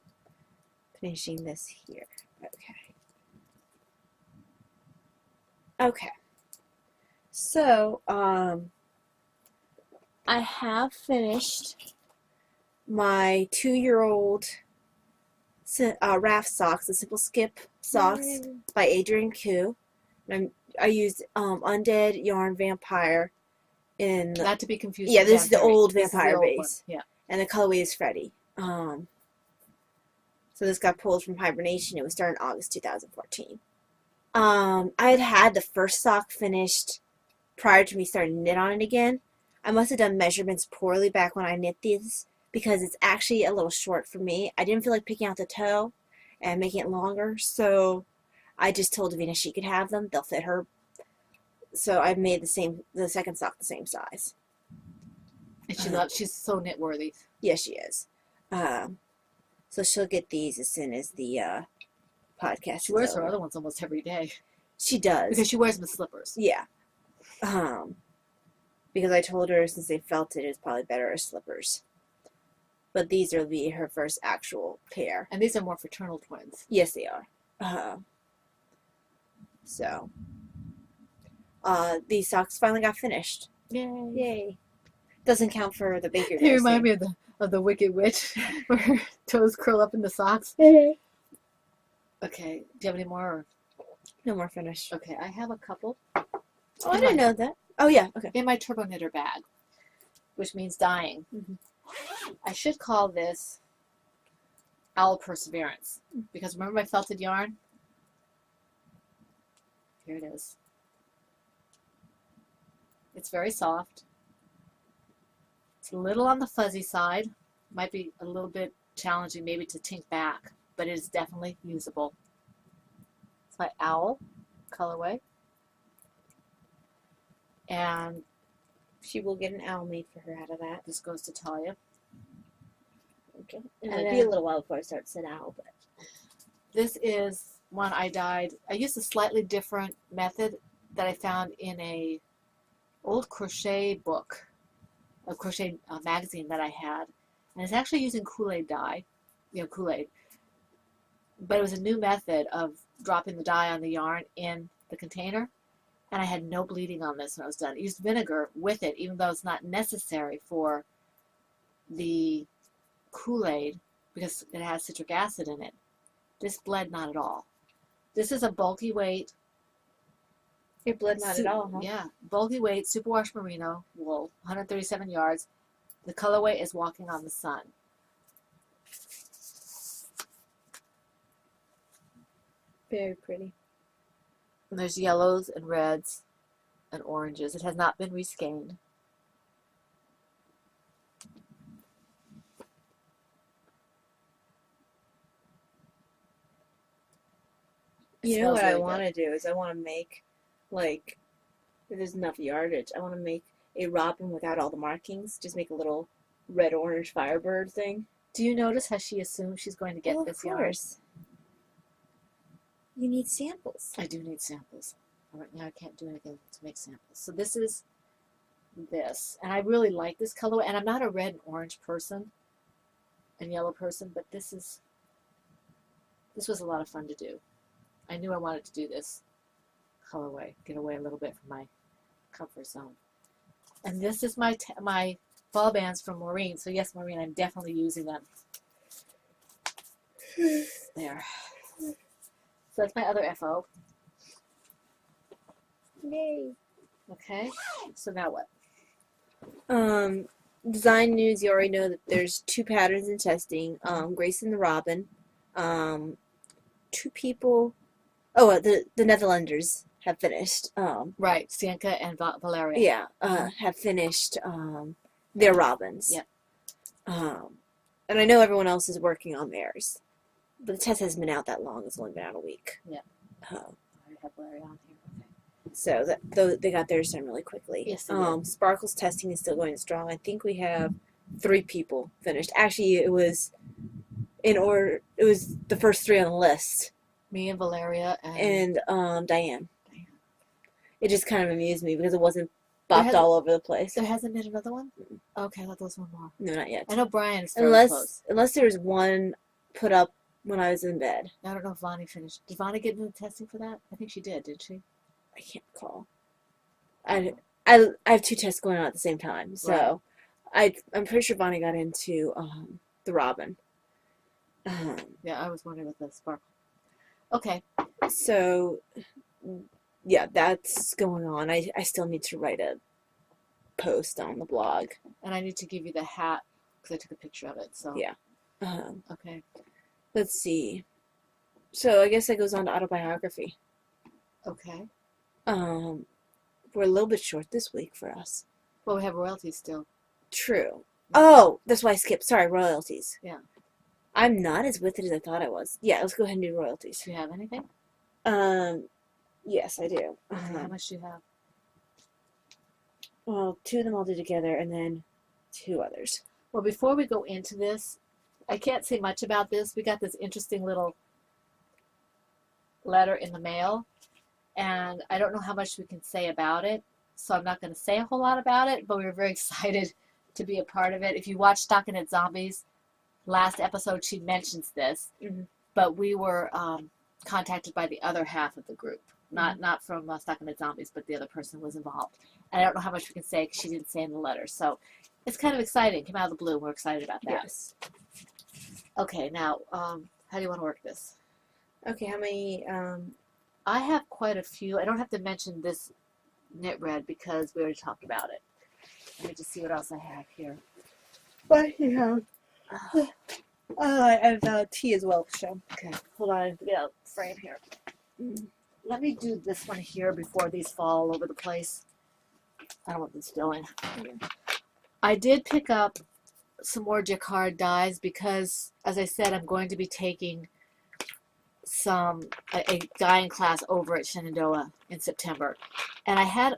Speaker 3: Finishing this here. Okay. Okay. So I have finished my 2-year-old raft socks, the Simple Skip socks by Adrienne Koo. I used Undead Yarn Vampire in the,
Speaker 2: Not to be confused.
Speaker 3: yeah,
Speaker 2: with
Speaker 3: this is the
Speaker 2: Vampire.
Speaker 3: old
Speaker 2: This is the
Speaker 3: Vampire
Speaker 2: old one.
Speaker 3: base,
Speaker 2: Yeah.
Speaker 3: and the colorway is Freddy. So this got pulled from hibernation. It was started in August 2014. I had the first sock finished prior to me starting to knit on it again. I must have done measurements poorly back when I knit these because it's actually a little short for me. I didn't feel like picking out the toe and making it longer, so I just told Davina she could have them. They'll fit her. So I made the second sock the same size.
Speaker 2: And she's so knit worthy.
Speaker 3: Yes, she is. So she'll get these as soon as the podcast.
Speaker 2: She wears
Speaker 3: is
Speaker 2: her
Speaker 3: over.
Speaker 2: other ones almost every day.
Speaker 3: She does.
Speaker 2: Because she wears them as slippers.
Speaker 3: Yeah. Because I told her since they felt it was probably better as slippers. But these will be her first actual pair.
Speaker 2: And these are more fraternal twins.
Speaker 3: Yes, they are. So, these socks finally got finished.
Speaker 2: Yay.
Speaker 3: Yay. Doesn't count for the Baker.
Speaker 2: They remind me of the Wicked Witch where her toes curl up in the socks.
Speaker 3: me.
Speaker 2: Okay. Do you have any more? Or?
Speaker 3: No more finished.
Speaker 2: Okay, I have a couple
Speaker 3: Oh, I didn't know that. Oh, yeah. Okay.
Speaker 2: in my Turbo Knitter bag, which means dying.
Speaker 3: Mhm.
Speaker 2: I should call this Owl Perseverance because remember my felted yarn? Here it is. It's very soft. It's a little on the fuzzy side. Might be a little bit challenging maybe to tink back, but it is definitely usable. It's my Owl colorway. And
Speaker 3: She will get an owl made for her out of that.
Speaker 2: this goes to Talia.
Speaker 3: Okay. It
Speaker 2: And
Speaker 3: might be a
Speaker 2: then-
Speaker 3: little while before I start to sit owl, but
Speaker 2: This is one I dyed. I used a slightly different method that I found in a old crochet book, a crochet magazine that I had. And it's actually using Kool-Aid dye, Kool-Aid. But it was a new method of dropping the dye on the yarn in the container. And I had no bleeding on this when I was done. I used vinegar with it, even though it's not necessary for the Kool-Aid because it has citric acid in it. This bled not at all. This is a bulky weight.
Speaker 3: your blood not at all, huh?
Speaker 2: Yeah, bulky weight, superwash merino wool, 137 yards. The colorway is Walking on the Sun.
Speaker 3: Very pretty.
Speaker 2: And there's yellows and reds and oranges. It has not been reskeined. It
Speaker 3: You know
Speaker 2: smells
Speaker 3: what I
Speaker 2: really
Speaker 3: want
Speaker 2: good.
Speaker 3: to do is I want to make, like, if there's enough yardage, I want to make a robin without all the markings. Just make a little red-orange firebird thing.
Speaker 2: Do you notice how she assumes she's going to get
Speaker 3: Well,
Speaker 2: this
Speaker 3: of
Speaker 2: yarn?
Speaker 3: course. You need samples.
Speaker 2: I do need samples. Right now I can't do anything to make samples. So this is this. And I really like this colorway. And I'm not a red and orange person and yellow person, but this was a lot of fun to do. I knew I wanted to do this colorway, get away a little bit from my comfort zone. And this is my my ball bands from Maureen. So yes, Maureen, I'm definitely using them. There. So that's my other FO.
Speaker 3: Yay.
Speaker 2: Okay, so now what?
Speaker 3: Design news, you already know that there's 2 patterns in testing. Grace and the Robin. 2 people, the Netherlanders have finished.
Speaker 2: Right, Stanka and Valeria.
Speaker 3: Have finished their Robins.
Speaker 2: Yep.
Speaker 3: And I know everyone else is working on theirs. But the test hasn't been out that long. It's only been out a week.
Speaker 2: Yep.
Speaker 3: Uh,
Speaker 2: I have Valeria on here. Okay.
Speaker 3: So they got theirs done really quickly.
Speaker 2: Yes, they did.
Speaker 3: Sparkle's testing is still going strong. I think we have 3 people finished. Actually, it was in order. It was the first 3 on the list,
Speaker 2: Me and Valeria and
Speaker 3: Diane.
Speaker 2: Diane.
Speaker 3: It just kind of amused me because it wasn't
Speaker 2: There
Speaker 3: bopped
Speaker 2: has-
Speaker 3: all over the place.
Speaker 2: there hasn't been another one? Okay, I thought there was one more.
Speaker 3: No, not yet.
Speaker 2: I know Brian is fairly close.
Speaker 3: Unless there was one put up when I was in bed.
Speaker 2: I don't know if Vonnie finished. Did Vonnie get into the testing for that? I think she did, didn't she?
Speaker 3: I can't recall. I have 2 tests going on at the same time, so I'm pretty sure Bonnie got into the Robin.
Speaker 2: Yeah, I was wondering about the Sparkle. Okay.
Speaker 3: So yeah, that's going on. I still need to write a post on the blog.
Speaker 2: And I need to give you the hat because I took a picture of it. So
Speaker 3: Yeah.
Speaker 2: Okay.
Speaker 3: Let's see. So I guess that goes on to autobiography.
Speaker 2: Okay.
Speaker 3: We're a little bit short this week for us.
Speaker 2: Well, we have royalties still.
Speaker 3: True. Oh, that's why I skipped. Sorry, royalties.
Speaker 2: Yeah.
Speaker 3: I'm not as with it as I thought I was. Yeah, let's go ahead and do royalties.
Speaker 2: Do you have anything?
Speaker 3: Yes, I do.
Speaker 2: How much do you have?
Speaker 3: Well, 2 of them I'll do together, and then 2 others.
Speaker 2: Well, before we go into this, I can't say much about this. We got this interesting little letter in the mail, and I don't know how much we can say about it, so I'm not going to say a whole lot about it, but we were very excited to be a part of it. If you watch Stockinette Zombies, last episode she mentions this, but we were contacted by the other half of the group. Not from Stockinette Zombies, but the other person was involved. And I don't know how much we can say because she didn't say in the letter. So it's kind of exciting. Came out of the blue. We're excited about that.
Speaker 3: Yes.
Speaker 2: Okay, now, how do you want to work this?
Speaker 3: Okay, how many,
Speaker 2: I have quite a few. I don't have to mention this knit red because we already talked about it. Let me just see what else I have here.
Speaker 3: what you have? I have tea as well, so.
Speaker 2: Okay, hold on. I have to get a frame here. Let me do this one here before these fall all over the place. I don't want them spilling. I did pick up some more jacquard dyes because, as I said, I'm going to be taking a dyeing class over at Shenandoah in September. And I had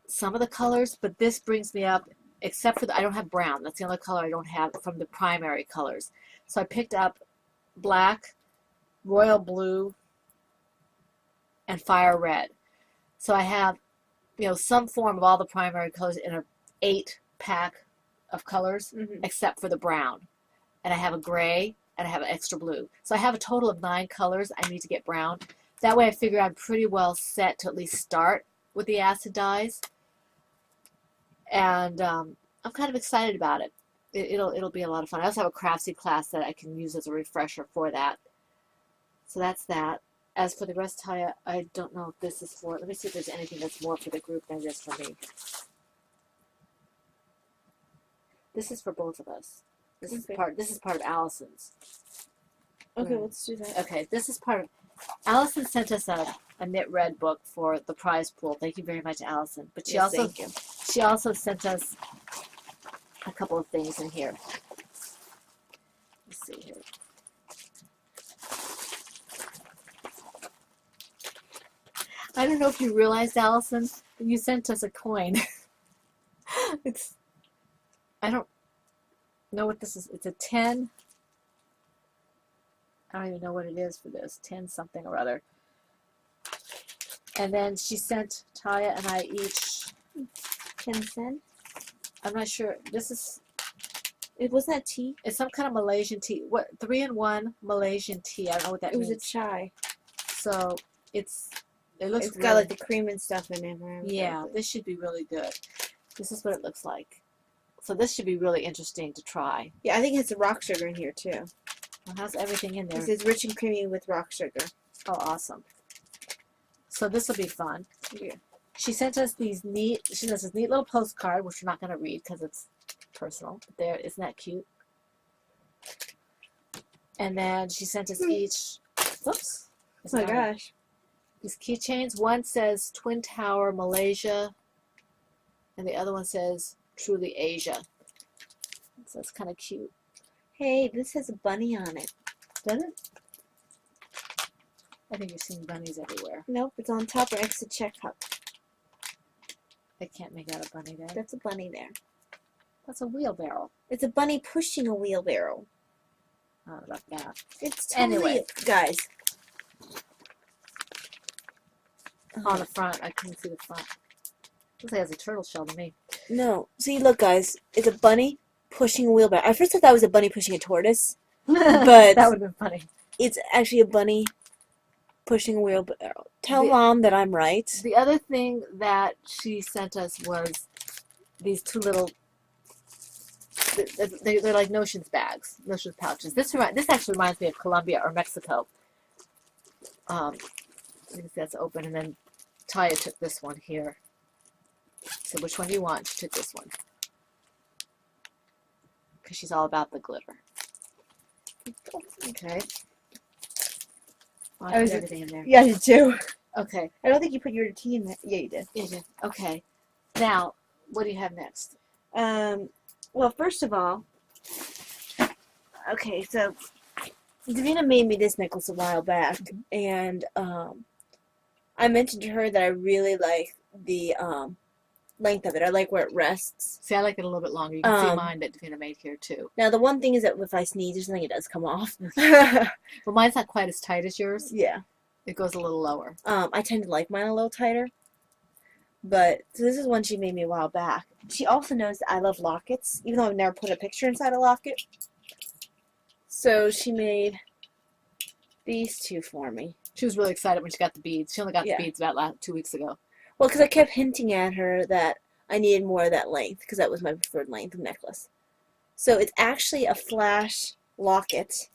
Speaker 2: some of the colors, but this brings me up, except for I don't have brown. That's the only color I don't have from the primary colors. So I picked up black, royal blue, and fire red. So I have, some form of all the primary colors in a 8-pack of colors, except for the brown. And I have a gray, and I have an extra blue. So I have a total of 9 colors. I need to get brown. That way I figure I'm pretty well set to at least start with the acid dyes. And I'm kind of excited about it. It'll be a lot of fun. I also have a Craftsy class that I can use as a refresher for that. So that's that. As for the rest, Taya, I don't know if this is for. Let me see if there's anything that's more for the group than just for me. This is for both of us. This is part of Allison's.
Speaker 3: Okay, let's do that.
Speaker 2: Okay, this is part of. Allison sent us a knit red book for the prize pool. Thank you very much, Allison. But she also sent us a couple of things in here. Let's see here. I don't know if you realized, Allison, you sent us a coin. I don't know what this is. It's a 10. I don't even know what it is for this. 10 something or other. And then she sent Taya and I each
Speaker 3: 10 cents?
Speaker 2: I'm not sure. This is,
Speaker 3: It wasn't that tea.
Speaker 2: it's some kind of Malaysian tea. What, 3-in-1 Malaysian tea. I don't know what that
Speaker 3: It was
Speaker 2: means.
Speaker 3: a chai.
Speaker 2: So it looks
Speaker 3: It's got like the cream and stuff in it.
Speaker 2: yeah, this should be really good. This is what it looks like. So this should be really interesting to try.
Speaker 3: Yeah, I think it has the rock sugar in here too.
Speaker 2: It has everything in there.
Speaker 3: It says rich and creamy with rock sugar.
Speaker 2: Oh, awesome. So this will be fun.
Speaker 3: Yeah.
Speaker 2: She sent us she sent us this neat little postcard, which we're not going to read because it's personal. But there, isn't that cute? And then she sent us each, whoops.
Speaker 3: Oh my gosh.
Speaker 2: These keychains. One says Twin Tower, Malaysia, and the other one says Truly Asia. So it's kind of cute.
Speaker 3: Hey, this has a bunny on it.
Speaker 2: Does it? I think you've seen bunnies everywhere.
Speaker 3: Nope, it's on top right next to check cup.
Speaker 2: I can't make out a bunny there.
Speaker 3: That's a bunny there.
Speaker 2: That's a wheelbarrow.
Speaker 3: It's a bunny pushing a wheelbarrow.
Speaker 2: I don't know about that.
Speaker 3: It's totally,
Speaker 2: Anyway.
Speaker 3: guys.
Speaker 2: On the front, I couldn't see the front. Looks like it has a turtle shell to me.
Speaker 3: No. See, look, guys. It's a bunny pushing a wheelbarrow. I first thought that was a bunny pushing a tortoise, but
Speaker 2: That would have been funny.
Speaker 3: it's actually a bunny pushing a wheelbarrow. Tell
Speaker 2: The-
Speaker 3: Mom that I'm right.
Speaker 2: The other thing that she sent us was these two little. They're like notions bags, notions pouches. This actually reminds me of Colombia or Mexico. I think that's open, and then Taya took this one here. So which one do you want? She took this one because she's all about the glitter. Okay. Oh, I
Speaker 3: was-
Speaker 2: put everything in there.
Speaker 3: Yeah, you do.
Speaker 2: Okay.
Speaker 3: I don't think you put your tea in there. Yeah, you did.
Speaker 2: Yeah, yeah. Okay. Now, what do you have next?
Speaker 3: Well, first of all, okay, so Davina made me this necklace a while back, and I mentioned to her that I really like the length of it. I like where it rests.
Speaker 2: See, I like it a little bit longer. You can see
Speaker 3: Um,
Speaker 2: mine that Davina made here too.
Speaker 3: Now, the one thing is that if I sneeze or something, it does come off.
Speaker 2: But mine's not quite as tight as yours.
Speaker 3: Yeah.
Speaker 2: It goes a little lower.
Speaker 3: I tend to like mine a little tighter. But, so this is one she made me a while back. She also knows that I love lockets, even though I've never put a picture inside a locket. So she made these two for me.
Speaker 2: She was really excited when she got the beads. She only got
Speaker 3: Yeah.
Speaker 2: the beads about 2 weeks ago.
Speaker 3: Well, because I kept hinting at her that I needed more of that length, because that was my preferred length of necklace. So it's actually a flash locket.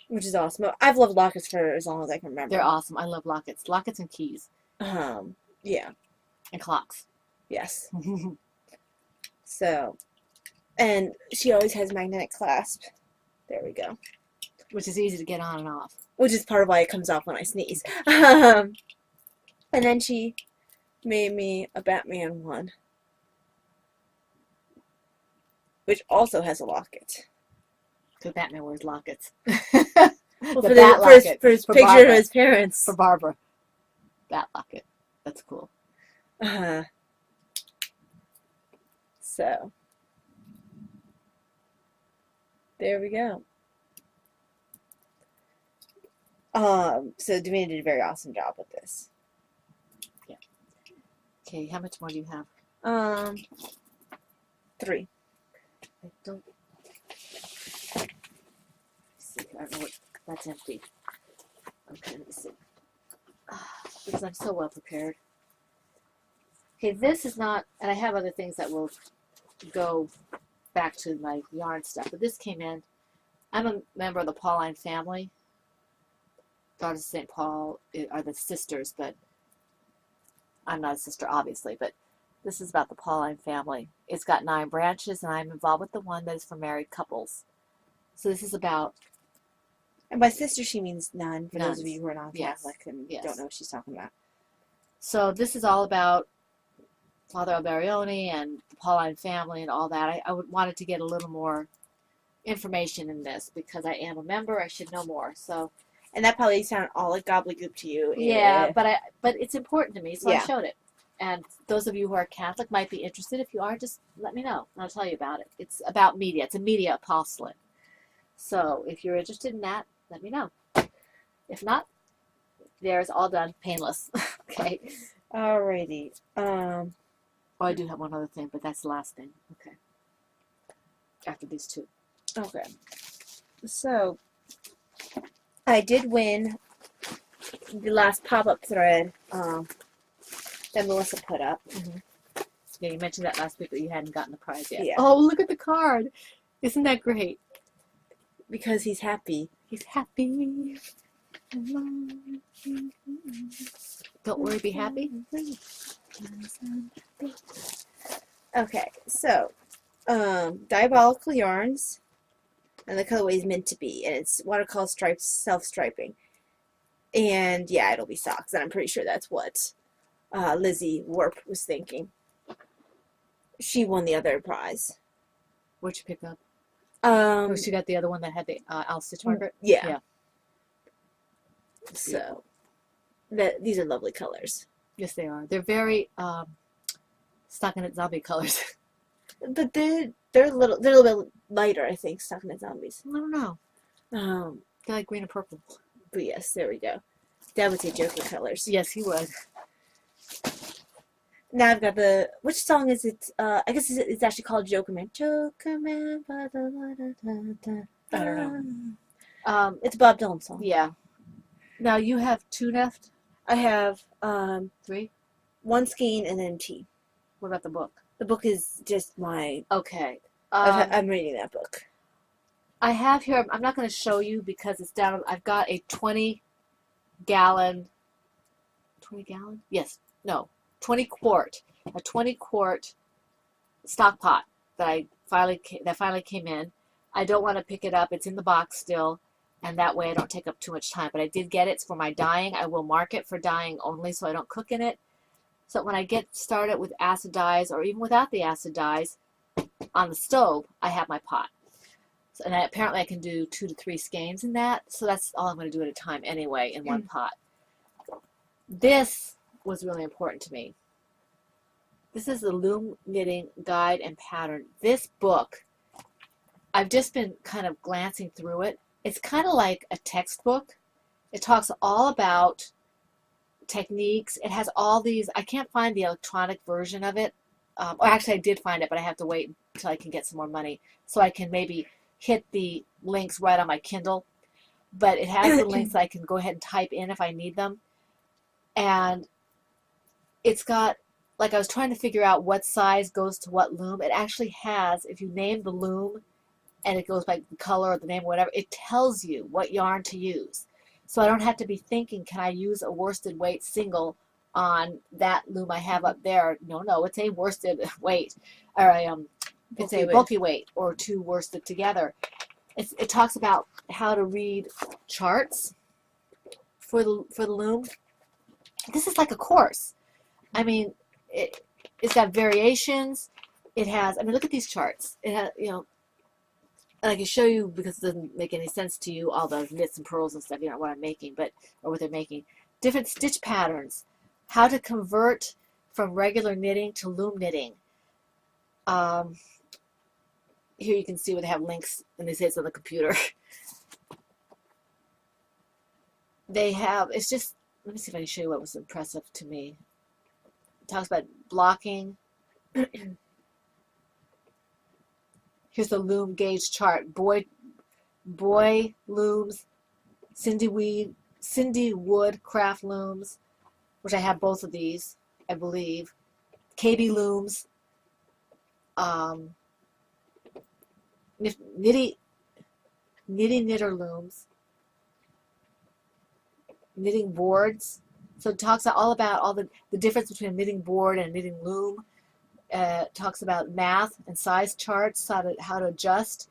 Speaker 3: Which is awesome. I've loved lockets for as long as I can remember.
Speaker 2: They're awesome. I love lockets. Lockets and keys.
Speaker 3: Yeah,
Speaker 2: And clocks.
Speaker 3: yes. So, and she always has magnetic clasp. There we go.
Speaker 2: Which is easy to get on and off.
Speaker 3: Which is part of why it comes off when I sneeze. And then she made me a Batman one, which also has a locket.
Speaker 2: Because Batman wears lockets.
Speaker 3: Well,
Speaker 2: The bat locket
Speaker 3: for his
Speaker 2: for
Speaker 3: picture
Speaker 2: Barbara.
Speaker 3: of his parents.
Speaker 2: For Barbara. Bat locket. That's cool.
Speaker 3: So, there we go. So Davina did a very awesome job with this.
Speaker 2: Okay, how much more do you have?
Speaker 3: 3.
Speaker 2: I don't see. I don't know what. That's empty. Okay, let me see. Because I'm so well prepared. Okay, this is not, and I have other things that will go back to my yarn stuff, but this came in. I'm a member of the Pauline family. Daughters of St. Paul are the sisters, but I'm not a sister, obviously, but this is about the Pauline family. It's got 9 branches, and I'm involved with the one that is for married couples. So this is about,
Speaker 3: And by sister, she means nun, for those
Speaker 2: Nuns.
Speaker 3: of you who are not
Speaker 2: Yes.
Speaker 3: Catholic and
Speaker 2: Yes.
Speaker 3: don't know what she's talking about.
Speaker 2: so this is all about Father Alberione and the Pauline family and all that. I wanted to get a little more information in this because I am a member. I should know more. So
Speaker 3: And that probably sounded all like gobbledygook to you.
Speaker 2: yeah, but it's important to me, so
Speaker 3: Yeah.
Speaker 2: I showed it. And those of you who are Catholic might be interested. If you are, just let me know. I'll tell you about it. It's about media. It's a media apostolate. So if you're interested in that, let me know. If not, there's all done, painless. Okay.
Speaker 3: Alrighty.
Speaker 2: Oh, I do have one other thing, but that's the last thing. Okay. After these two.
Speaker 3: Okay. So, I did win the last pop-up thread that Melissa put up.
Speaker 2: Yeah, you mentioned that last week, but you hadn't gotten the prize yet.
Speaker 3: Yeah.
Speaker 2: Oh, look at the card. Isn't that great?
Speaker 3: Because he's happy.
Speaker 2: He's happy. Don't worry, be happy.
Speaker 3: Okay, so, Diabolical Yarns, and the colorway is Meant to Be, and it's watercolor stripes, self-striping. And, yeah, it'll be socks, and I'm pretty sure that's what Lizzie Warp was thinking. She won the other prize.
Speaker 2: What'd you pick up? Oh,
Speaker 3: Um,
Speaker 2: she got the other one that had the Al Stitch marker?
Speaker 3: yeah.
Speaker 2: Yeah.
Speaker 3: So these are lovely colors.
Speaker 2: Yes, they are. They're very stockinette zombie colors.
Speaker 3: But they're a little bit lighter, I think, stockinette zombies.
Speaker 2: I don't know. They're like green and purple.
Speaker 3: But yes, there we go. Dad would say Joker colors.
Speaker 2: Yes, he would.
Speaker 3: Now I've got which song is it? I guess it's actually called Joker Man. Joker Man. I
Speaker 2: don't know.
Speaker 3: It's a Bob Dylan song.
Speaker 2: Yeah. Now you have 2 left?
Speaker 3: I have
Speaker 2: 3?
Speaker 3: 1 skein and then tea.
Speaker 2: What about the book?
Speaker 3: The book is just my.
Speaker 2: Okay.
Speaker 3: I'm reading that book.
Speaker 2: I have here, I'm not going to show you because it's down, I've got a 20-gallon, 20 gallon? Yes, no, 20 quart, a 20 quart stock pot that finally came in. I don't want to pick it up. It's in the box still, and that way I don't take up too much time. But I did get it. It's for my dyeing. I will mark it for dyeing only so I don't cook in it. So when I get started with acid dyes, or even without the acid dyes, on the stove, I have my pot. So, and apparently I can do 2 to 3 skeins in that. So that's all I'm going to do at a time anyway in one pot. This was really important to me. This is the Loom Knitting Guide and Pattern. This book, I've just been kind of glancing through it. It's kind of like a textbook. It talks all about techniques. It has all these, I can't find the electronic version of it. Or actually I did find it, but I have to wait until I can get some more money so I can maybe hit the links right on my Kindle. But it has the links that I can go ahead and type in if I need them. And it's got, like I was trying to figure out what size goes to what loom. It actually has, if you name the loom and it goes by the color or the name or whatever, it tells you what yarn to use. So I don't have to be thinking, can I use a worsted weight single on that loom I have up there? No, it's a worsted weight, or it's a bulky weight, or 2 worsted together. It talks about how to read charts for the loom. This is like a course. I mean, it's got variations. It has, I mean, look at these charts. It has, you know, and I can show you because it doesn't make any sense to you, all the knits and purls and stuff, you know, what I'm making, or what they're making. Different stitch patterns. How to convert from regular knitting to loom knitting. Here you can see where they have links, and they say it's on the computer. They have, it's just, let me see if I can show you what was impressive to me. It talks about blocking. Here's the loom gauge chart. Boy looms, Cindy Wood craft looms, which I have both of these, I believe. KB looms, knitty knitter looms, knitting boards. So it talks all about all the difference between a knitting board and a knitting loom. Talks about math and size charts, how to adjust.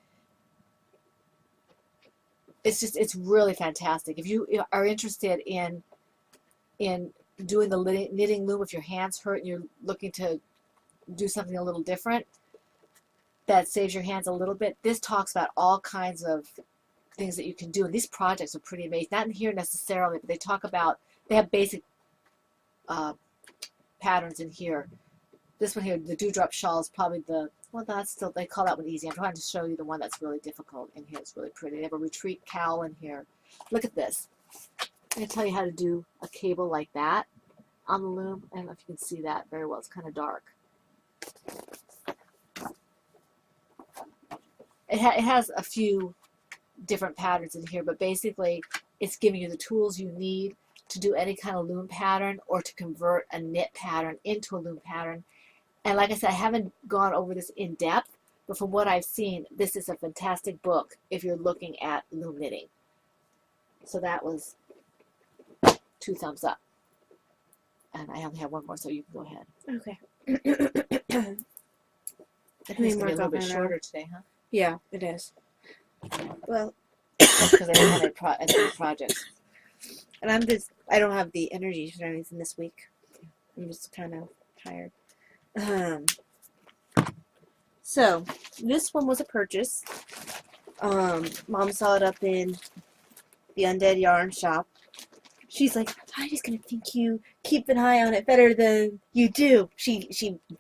Speaker 2: It's really fantastic. If you are interested in doing the knitting loom, if your hands hurt and you're looking to do something a little different that saves your hands a little bit, this talks about all kinds of things that you can do. And these projects are pretty amazing. Not in here necessarily, but they talk about, they have basic patterns in here. This one here, the Dewdrop Shawl, is probably well, that's still, they call that one easy. I'm trying to show you the one that's really difficult in here. It's really pretty. They have a retreat cowl in here. Look at this. I'm going to tell you how to do a cable like that on the loom. I don't know if you can see that very well. It's kind of dark. It has a few different patterns in here, but basically it's giving you the tools you need to do any kind of loom pattern or to convert a knit pattern into a loom pattern. And like I said, I haven't gone over this in depth, but from what I've seen, this is a fantastic book if you're looking at loom knitting. So that was 2 thumbs up. And I only have one more, so you can go ahead.
Speaker 3: Okay.
Speaker 2: I think it's going to be a little bit shorter today, huh?
Speaker 3: Yeah, it is. Well,
Speaker 2: that's because I don't have any projects.
Speaker 3: And I don't have the energy for anything this week. I'm just kind of tired. So, this one was a purchase. Mom saw it up in the Undead Yarn shop. she's like, Heidi's gonna think you keep an eye on it better than you do. She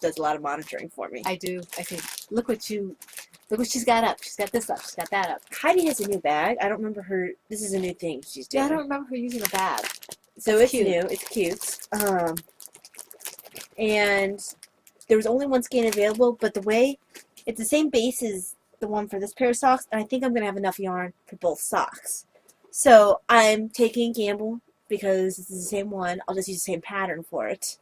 Speaker 3: does a lot of monitoring for me.
Speaker 2: I do. I think, look what she's got up. She's got this up. She's got that up.
Speaker 3: Heidi has a new bag. I don't remember her. This is a new thing she's doing.
Speaker 2: Yeah, I don't remember her using a bag.
Speaker 3: So
Speaker 2: That's
Speaker 3: it's
Speaker 2: cute.
Speaker 3: new. It's cute. And there was only one skein available, but the way it's the same base as the one for this pair of socks, and I think I'm gonna have enough yarn for both socks. So I'm taking a gamble because this is the same one. I'll just use the same pattern for it,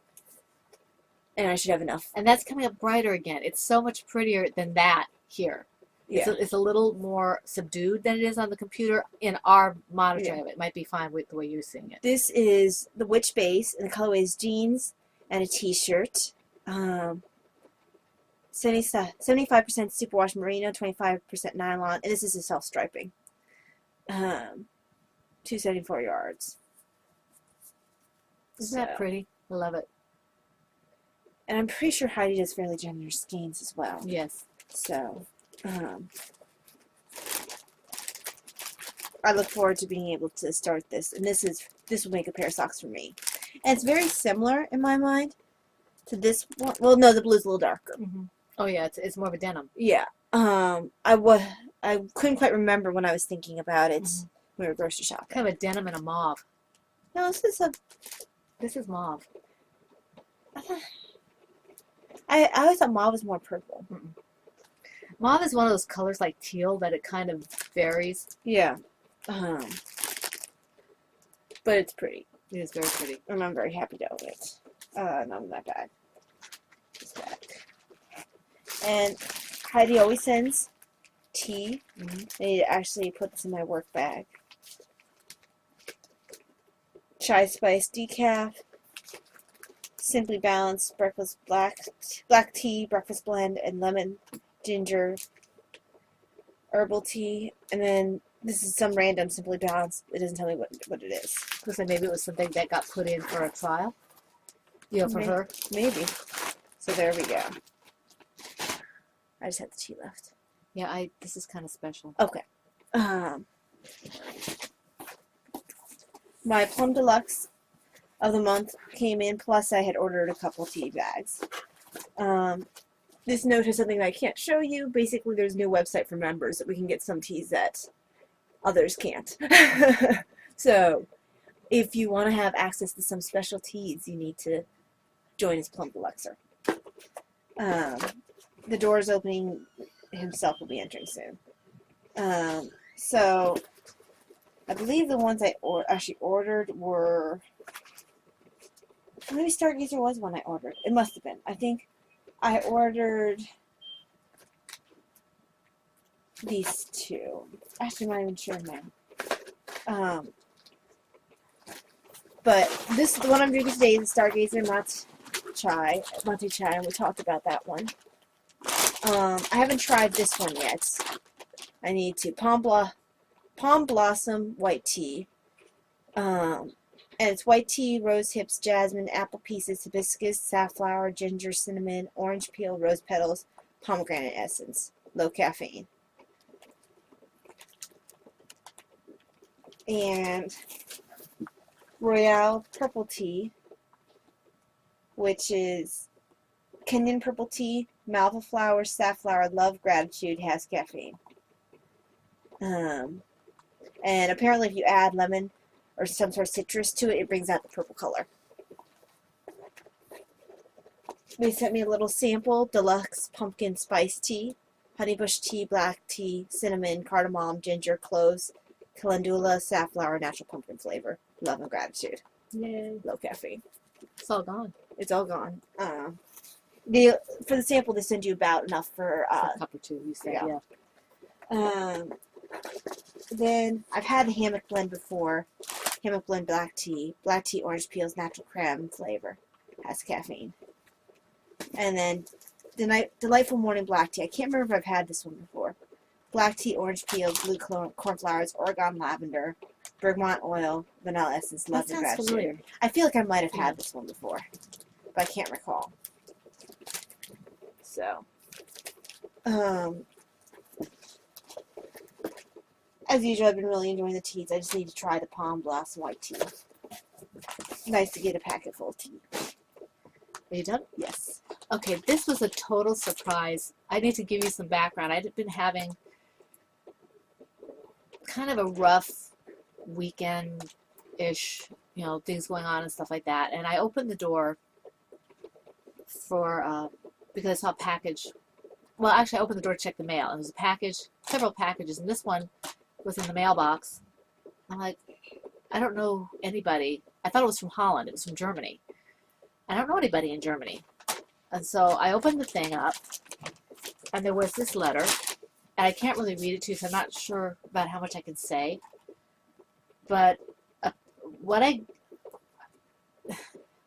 Speaker 3: and I should have enough.
Speaker 2: And that's coming up brighter again. It's so much prettier than that here.
Speaker 3: Yeah.
Speaker 2: It's a little more subdued than it is on the computer. In our monitoring
Speaker 3: Yeah.
Speaker 2: of it, it might be fine with the way you're seeing it.
Speaker 3: This is the Witch base, and the colorway is jeans and a t-shirt. 75% superwash merino, 25% nylon, and this is a self-striping. 274 yards.
Speaker 2: Isn't that
Speaker 3: So-
Speaker 2: pretty? I love it.
Speaker 3: And I'm pretty sure Heidi does fairly generous skeins as well.
Speaker 2: Yes.
Speaker 3: So, I look forward to being able to start this, and this will make a pair of socks for me. And it's very similar in my mind to this one. Well, no, the blue's a little darker.
Speaker 2: Mm-hmm. Oh yeah, it's more of a denim.
Speaker 3: Yeah. I couldn't quite remember when I was thinking about it
Speaker 2: Mhm.
Speaker 3: when we were grocery shopping.
Speaker 2: Kind of a denim and a mauve.
Speaker 3: No,
Speaker 2: This is mauve.
Speaker 3: I always thought mauve was more purple.
Speaker 2: Mauve is one of those colors like teal that it kind of varies.
Speaker 3: Yeah. But it's pretty.
Speaker 2: It is very pretty.
Speaker 3: And I'm very happy to own it. Not that bad. This bag. And Heidi always sends tea. I need to actually put this in my work bag. Chai Spice Decaf. Simply Balanced Breakfast Black Tea, Breakfast Blend, and Lemon Ginger Herbal Tea. And then this is some random Simply Balanced. It doesn't tell me what it is.
Speaker 2: So maybe it was something that got put in for a trial. You know, for
Speaker 3: Maybe.
Speaker 2: her.
Speaker 3: Maybe. So there we go. I just had the tea left.
Speaker 2: Yeah, this is kind of special.
Speaker 3: Okay. My Plum Deluxe of the month came in, plus I had ordered a couple tea bags. This note is something that I can't show you. Basically, there's a new website for members that we can get some teas that others can't. So, if you want to have access to some special teas, you need to join his Plum Deluxer. The door's opening. Himself will be entering soon. So, I believe the ones I actually ordered were... Maybe Stargazer was one I ordered. It must have been. I think I ordered these two. Actually, I'm not even sure now. But the one I'm drinking today is the Stargazer Mate Chai, and we talked about that one. I haven't tried this one yet. I need to. Palm Blossom White Tea. And it's white tea, rose hips, jasmine, apple pieces, hibiscus, safflower, ginger, cinnamon, orange peel, rose petals, pomegranate essence. Low caffeine. And Royale Purple Tea, which is Kenyan Purple Tea, Malva Flower, Safflower, Love, Gratitude, has caffeine. And apparently if you add lemon or some sort of citrus to it, it brings out the purple color. They sent me a little sample, deluxe pumpkin spice tea, honeybush tea, black tea, cinnamon, cardamom, ginger, cloves, calendula, safflower, natural pumpkin flavor. Love and gratitude.
Speaker 2: Yay.
Speaker 3: Low caffeine.
Speaker 2: It's all gone.
Speaker 3: It's all gone. For the sample, they send you about enough for
Speaker 2: For a cup or two, you said.
Speaker 3: yeah.
Speaker 2: Yeah.
Speaker 3: Then I've had the Hammock Blend before. Hammock Blend black tea, orange peels, natural creme flavor, has caffeine. And then the Delightful Morning Black Tea. I can't remember if I've had this one before. Black tea, orange peels, blue cornflowers, Oregon lavender, bergamot oil, vanilla essence, love
Speaker 2: That
Speaker 3: and
Speaker 2: sounds
Speaker 3: gratitude.
Speaker 2: familiar.
Speaker 3: I feel like I might have had this one before, but I can't recall. So, as usual, I've been really enjoying the teas. I just need to try the Palm Blossom White Tea. Nice to get a packet full of tea.
Speaker 2: Are you done?
Speaker 3: Yes.
Speaker 2: Okay, this was a total surprise. I need to give you some background. I'd been having kind of a rough weekend-ish, you know, things going on and stuff like that. And I opened the door for, because I saw a package. Well, actually, I opened the door to check the mail. And it was a package, several packages, and this one was in the mailbox. I'm like, I don't know anybody. I thought it was from Holland. It was from Germany. I don't know anybody in Germany. And so I opened the thing up, and there was this letter. And I can't really read it to you, so I'm not sure about how much I can say. But what I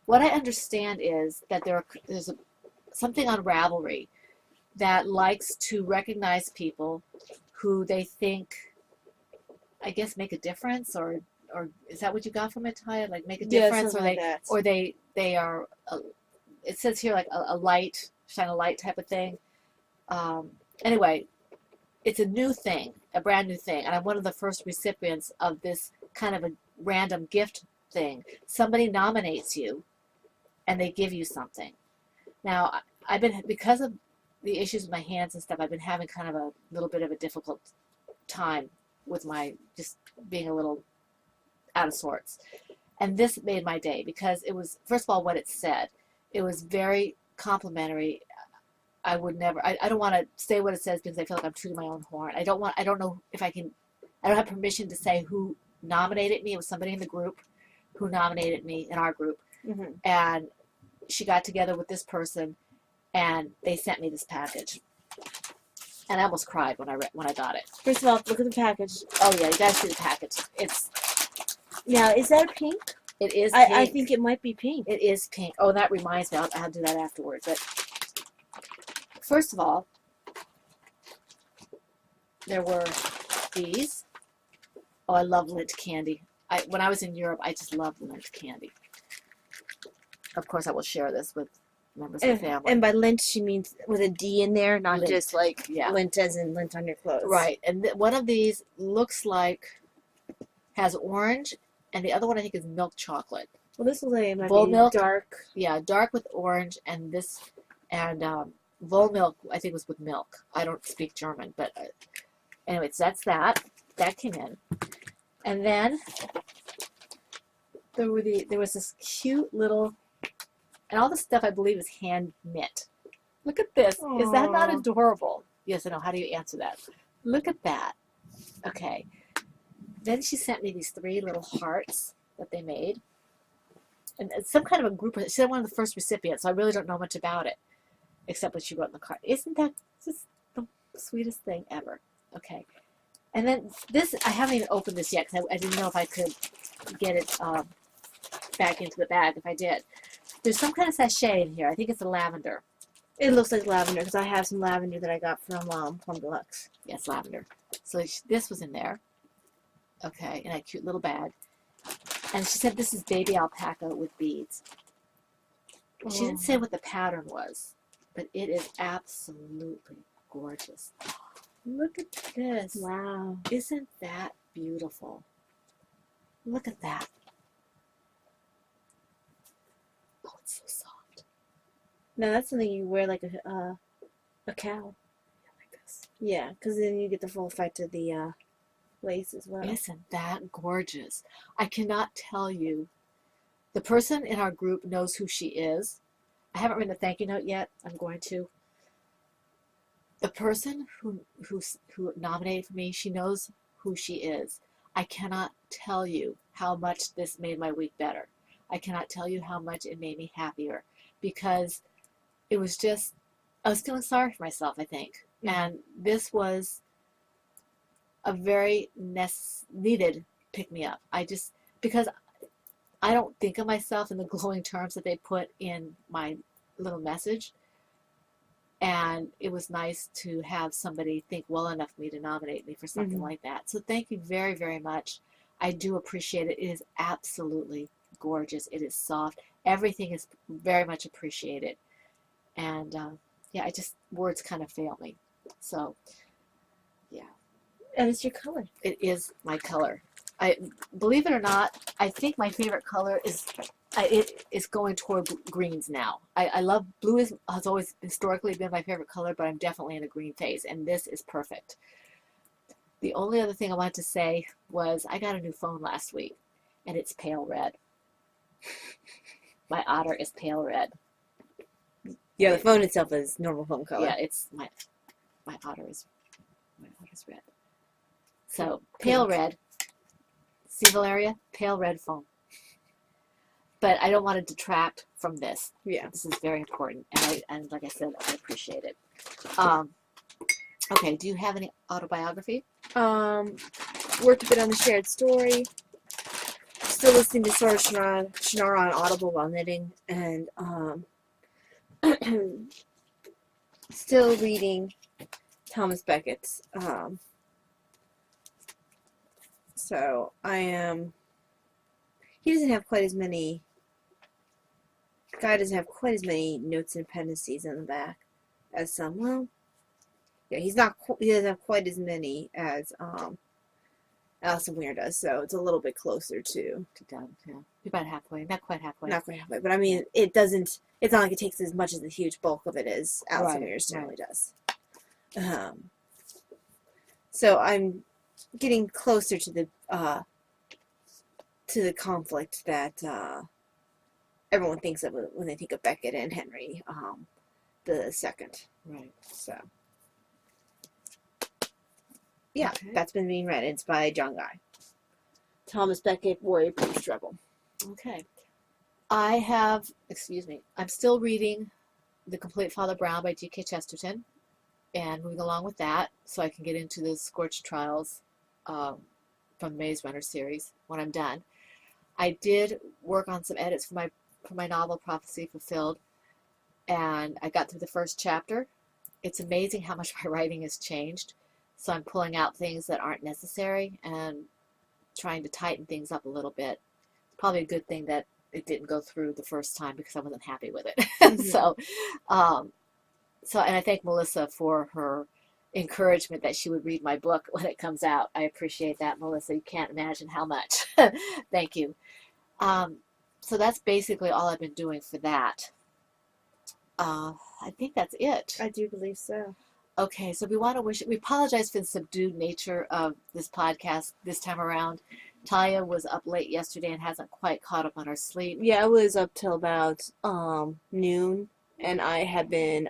Speaker 2: understand is that there's something on Ravelry that likes to recognize people who they think, I guess, make a difference, or is that what you got from it, Taya? Like make a difference, or they are. It says here like a light, shine a light type of thing. Anyway, it's a new thing, a brand new thing, and I'm one of the first recipients of this kind of a random gift thing. Somebody nominates you, and they give you something. Now, because of the issues with my hands and stuff, I've been having kind of a little bit of a difficult time with my just being a little out of sorts. And this made my day because it was, first of all, what it said. It was very complimentary. I would never, I don't want to say what it says because I feel like I'm tooting my own horn. I don't know if I don't have permission to say who nominated me. It was somebody in the group who nominated me, in our group.
Speaker 3: Mm-hmm.
Speaker 2: And she got together with this person and they sent me this package. And I almost cried when I got it.
Speaker 3: First of all, look at the package.
Speaker 2: Oh yeah, you gotta see the package.
Speaker 3: Now, is that a pink?
Speaker 2: It is pink.
Speaker 3: I think it might be pink.
Speaker 2: It is pink. Oh, that reminds me. I'll do that afterwards. But first of all, there were these. Oh, I love Lindt candy. When I was in Europe, I just loved Lindt candy. Of course, I will share this with members of the family.
Speaker 3: And by Lindt, she means with a D in there, not
Speaker 2: Lindt.
Speaker 3: just like
Speaker 2: Yeah.
Speaker 3: lint as in lint on your clothes.
Speaker 2: Right. And one of these looks like has orange, and the other one I think is milk chocolate.
Speaker 3: Well, this looks like it might
Speaker 2: Full
Speaker 3: be
Speaker 2: milk?
Speaker 3: dark.
Speaker 2: Yeah, dark with orange, and Vol milk I think was with milk. I don't speak German, but anyways, that's that. That came in, and then there was this cute little, and all the stuff I believe is hand knit. Look at this.
Speaker 3: Aww.
Speaker 2: Is that not adorable? Yes, I know. How do you answer that? Look at that. Okay. Then she sent me these 3 little hearts that they made. And it's some kind of a group. She's one of the first recipients, so I really don't know much about it, except what she wrote in the card. Isn't that just the sweetest thing ever? Okay. And then this, I haven't even opened this yet because I didn't know if I could get it back into the bag if I did. There's some kind of sachet in here. I think it's a lavender.
Speaker 3: It looks like lavender because I have some lavender that I got from Plum Deluxe.
Speaker 2: Yes, lavender. So this was in there. Okay, in a cute little bag. And she said this is baby alpaca with beads. She didn't say what the pattern was, but it is absolutely gorgeous. Look at this.
Speaker 3: Wow.
Speaker 2: Isn't that beautiful? Look at that. Oh, it's so soft.
Speaker 3: Now that's something you wear like a cow.
Speaker 2: Yeah, like this.
Speaker 3: Yeah, because then you get the full effect of the lace as well.
Speaker 2: Isn't that gorgeous? I cannot tell you. The person in our group knows who she is. I haven't written a thank you note yet. I'm going to. The person who nominated for me, she knows who she is. I cannot tell you how much this made my week better. I cannot tell you how much it made me happier because it was just, I was feeling sorry for myself, I think. And this was a very needed pick-me-up. Because I don't think of myself in the glowing terms that they put in my little message. And it was nice to have somebody think well enough of me to nominate me for something like that. So thank you very, very much. I do appreciate it. It is absolutely gorgeous. It is soft. Everything is very much appreciated. And yeah, words kind of fail me. So yeah.
Speaker 3: And it's your color.
Speaker 2: It is my color. Believe it or not, I think my favorite color is it is going toward greens now. I love blue has always historically been my favorite color, but I'm definitely in a green phase, and this is perfect. The only other thing I wanted to say was I got a new phone last week, and it's pale red. My otter is pale red.
Speaker 3: Yeah, the phone itself is normal phone color.
Speaker 2: Yeah, it's my otter's red. So pale red. See, Valeria? Pale red phone. But I don't want to detract from this.
Speaker 3: Yeah.
Speaker 2: This is very important, and like I said, I appreciate it. Okay, do you have any autobiography?
Speaker 3: Worked a bit on the shared story. Still listening to Sora Shannara on Audible while knitting, and still reading Thomas Beckett's. So I am. He doesn't have quite as many. Guy doesn't have quite as many notes and appendices in the back as some. Well, yeah, he doesn't have quite as many as Alison Weir does, so it's a little bit closer to
Speaker 2: Done, yeah. About halfway, not quite halfway.
Speaker 3: not quite halfway, but I mean it doesn't. It's not like it takes as much as the huge bulk of it as Alison
Speaker 2: Right,
Speaker 3: Weir's generally does. So I'm getting closer to the conflict that everyone thinks of when they think of Beckett and Henry the Second.
Speaker 2: Right.
Speaker 3: So yeah,
Speaker 2: Okay.
Speaker 3: that's been being read. It's by John Guy. Thomas Becket, Warrior Priest Rebel.
Speaker 2: Okay. I'm still reading The Complete Father Brown by G.K. Chesterton and moving along with that so I can get into the Scorched Trials from Maze Runner series when I'm done. I did work on some edits for my novel Prophecy Fulfilled, and I got through the first chapter. It's amazing how much my writing has changed. So I'm pulling out things that aren't necessary and trying to tighten things up a little bit. It's probably a good thing that it didn't go through the first time because I wasn't happy with it.
Speaker 3: Mhm.
Speaker 2: So, and I thank Melissa for her encouragement that she would read my book when it comes out. I appreciate that, Melissa. You can't imagine how much. Thank you. So that's basically all I've been doing for that. I think that's it.
Speaker 3: I do believe so.
Speaker 2: Okay, so we apologize for the subdued nature of this podcast this time around. Talia was up late yesterday and hasn't quite caught up on her sleep.
Speaker 3: Yeah, I was up till about noon, and I had been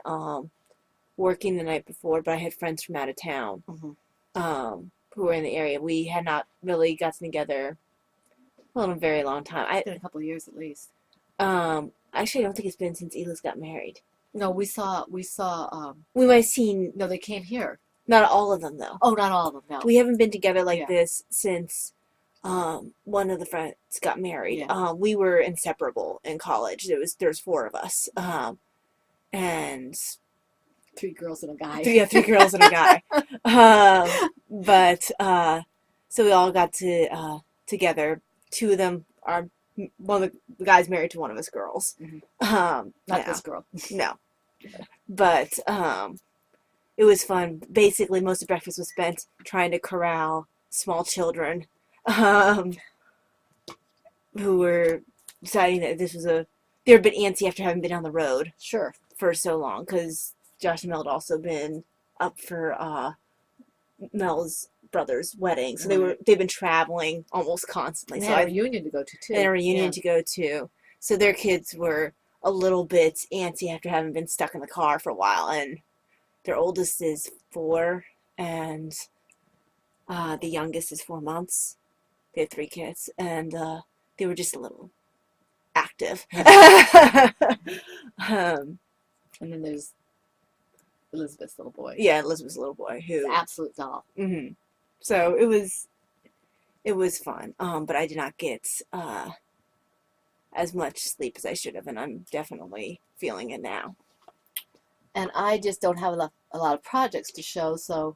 Speaker 3: working the night before, but I had friends from out of town who were in the area. We had not really gotten together in a very long time.
Speaker 2: It's been a couple of years at least.
Speaker 3: Actually, I don't think it's been since Elis got married.
Speaker 2: No, we saw,
Speaker 3: We might have seen,
Speaker 2: no, they came here.
Speaker 3: not all of them, though.
Speaker 2: Oh, not all of them, no.
Speaker 3: We haven't been together like
Speaker 2: Yeah.
Speaker 3: this since one of the friends got married.
Speaker 2: Yeah.
Speaker 3: We were inseparable in college. There's four of us. And
Speaker 2: Three girls and a guy.
Speaker 3: three girls and a guy. So we all got together. Two of them are, one of the guys married to one of us girls.
Speaker 2: Mhm.
Speaker 3: Not
Speaker 2: Not this girl.
Speaker 3: No. But it was fun. Basically, most of breakfast was spent trying to corral small children who were deciding that they were a bit antsy after having been on the road
Speaker 2: Sure.
Speaker 3: for so long, because Josh and Mel had also been up for Mel's brother's wedding, so they've been traveling almost constantly.
Speaker 2: They
Speaker 3: So
Speaker 2: had a reunion to go to, too.
Speaker 3: and a reunion
Speaker 2: Yeah.
Speaker 3: to go to. So their kids were a little bit antsy after having been stuck in the car for a while. And their oldest is 4, and the youngest is 4 months. They have 3 kids, and they were just a little active.
Speaker 2: And then there's Elizabeth's little boy.
Speaker 3: Yeah, Elizabeth's little boy
Speaker 2: He's
Speaker 3: who.
Speaker 2: an absolute doll.
Speaker 3: Mm-hmm. So it was fun, but I did not get as much sleep as I should have, and I'm definitely feeling it now.
Speaker 2: And I just don't have a lot of projects to show, so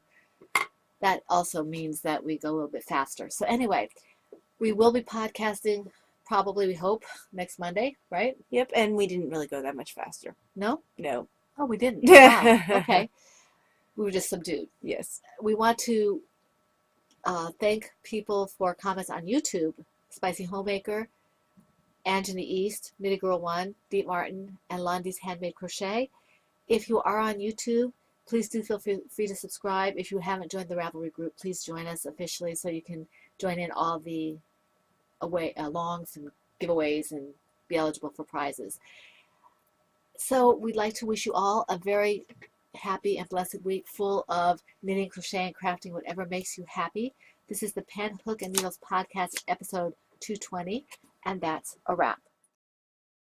Speaker 2: that also means that we go a little bit faster. So anyway, we will be podcasting probably, we hope, next Monday, right?
Speaker 3: Yep, and we didn't really go that much faster.
Speaker 2: No?
Speaker 3: No.
Speaker 2: Oh, we didn't. Wow. Okay. We were just subdued.
Speaker 3: Yes.
Speaker 2: We want to thank people for comments on YouTube. Spicy Homemaker Anthony East, Knitty Girl 1, Deep Martin, and Lundy's Handmade Crochet. If you are on YouTube, please do feel free to subscribe. If you haven't joined the Ravelry group, please join us officially so you can join in all the alongs and giveaways and be eligible for prizes. So we'd like to wish you all a very happy and blessed week full of knitting, crochet, and crafting, whatever makes you happy. This is the Pen, Hook, and Needles podcast, episode 220, and that's a wrap.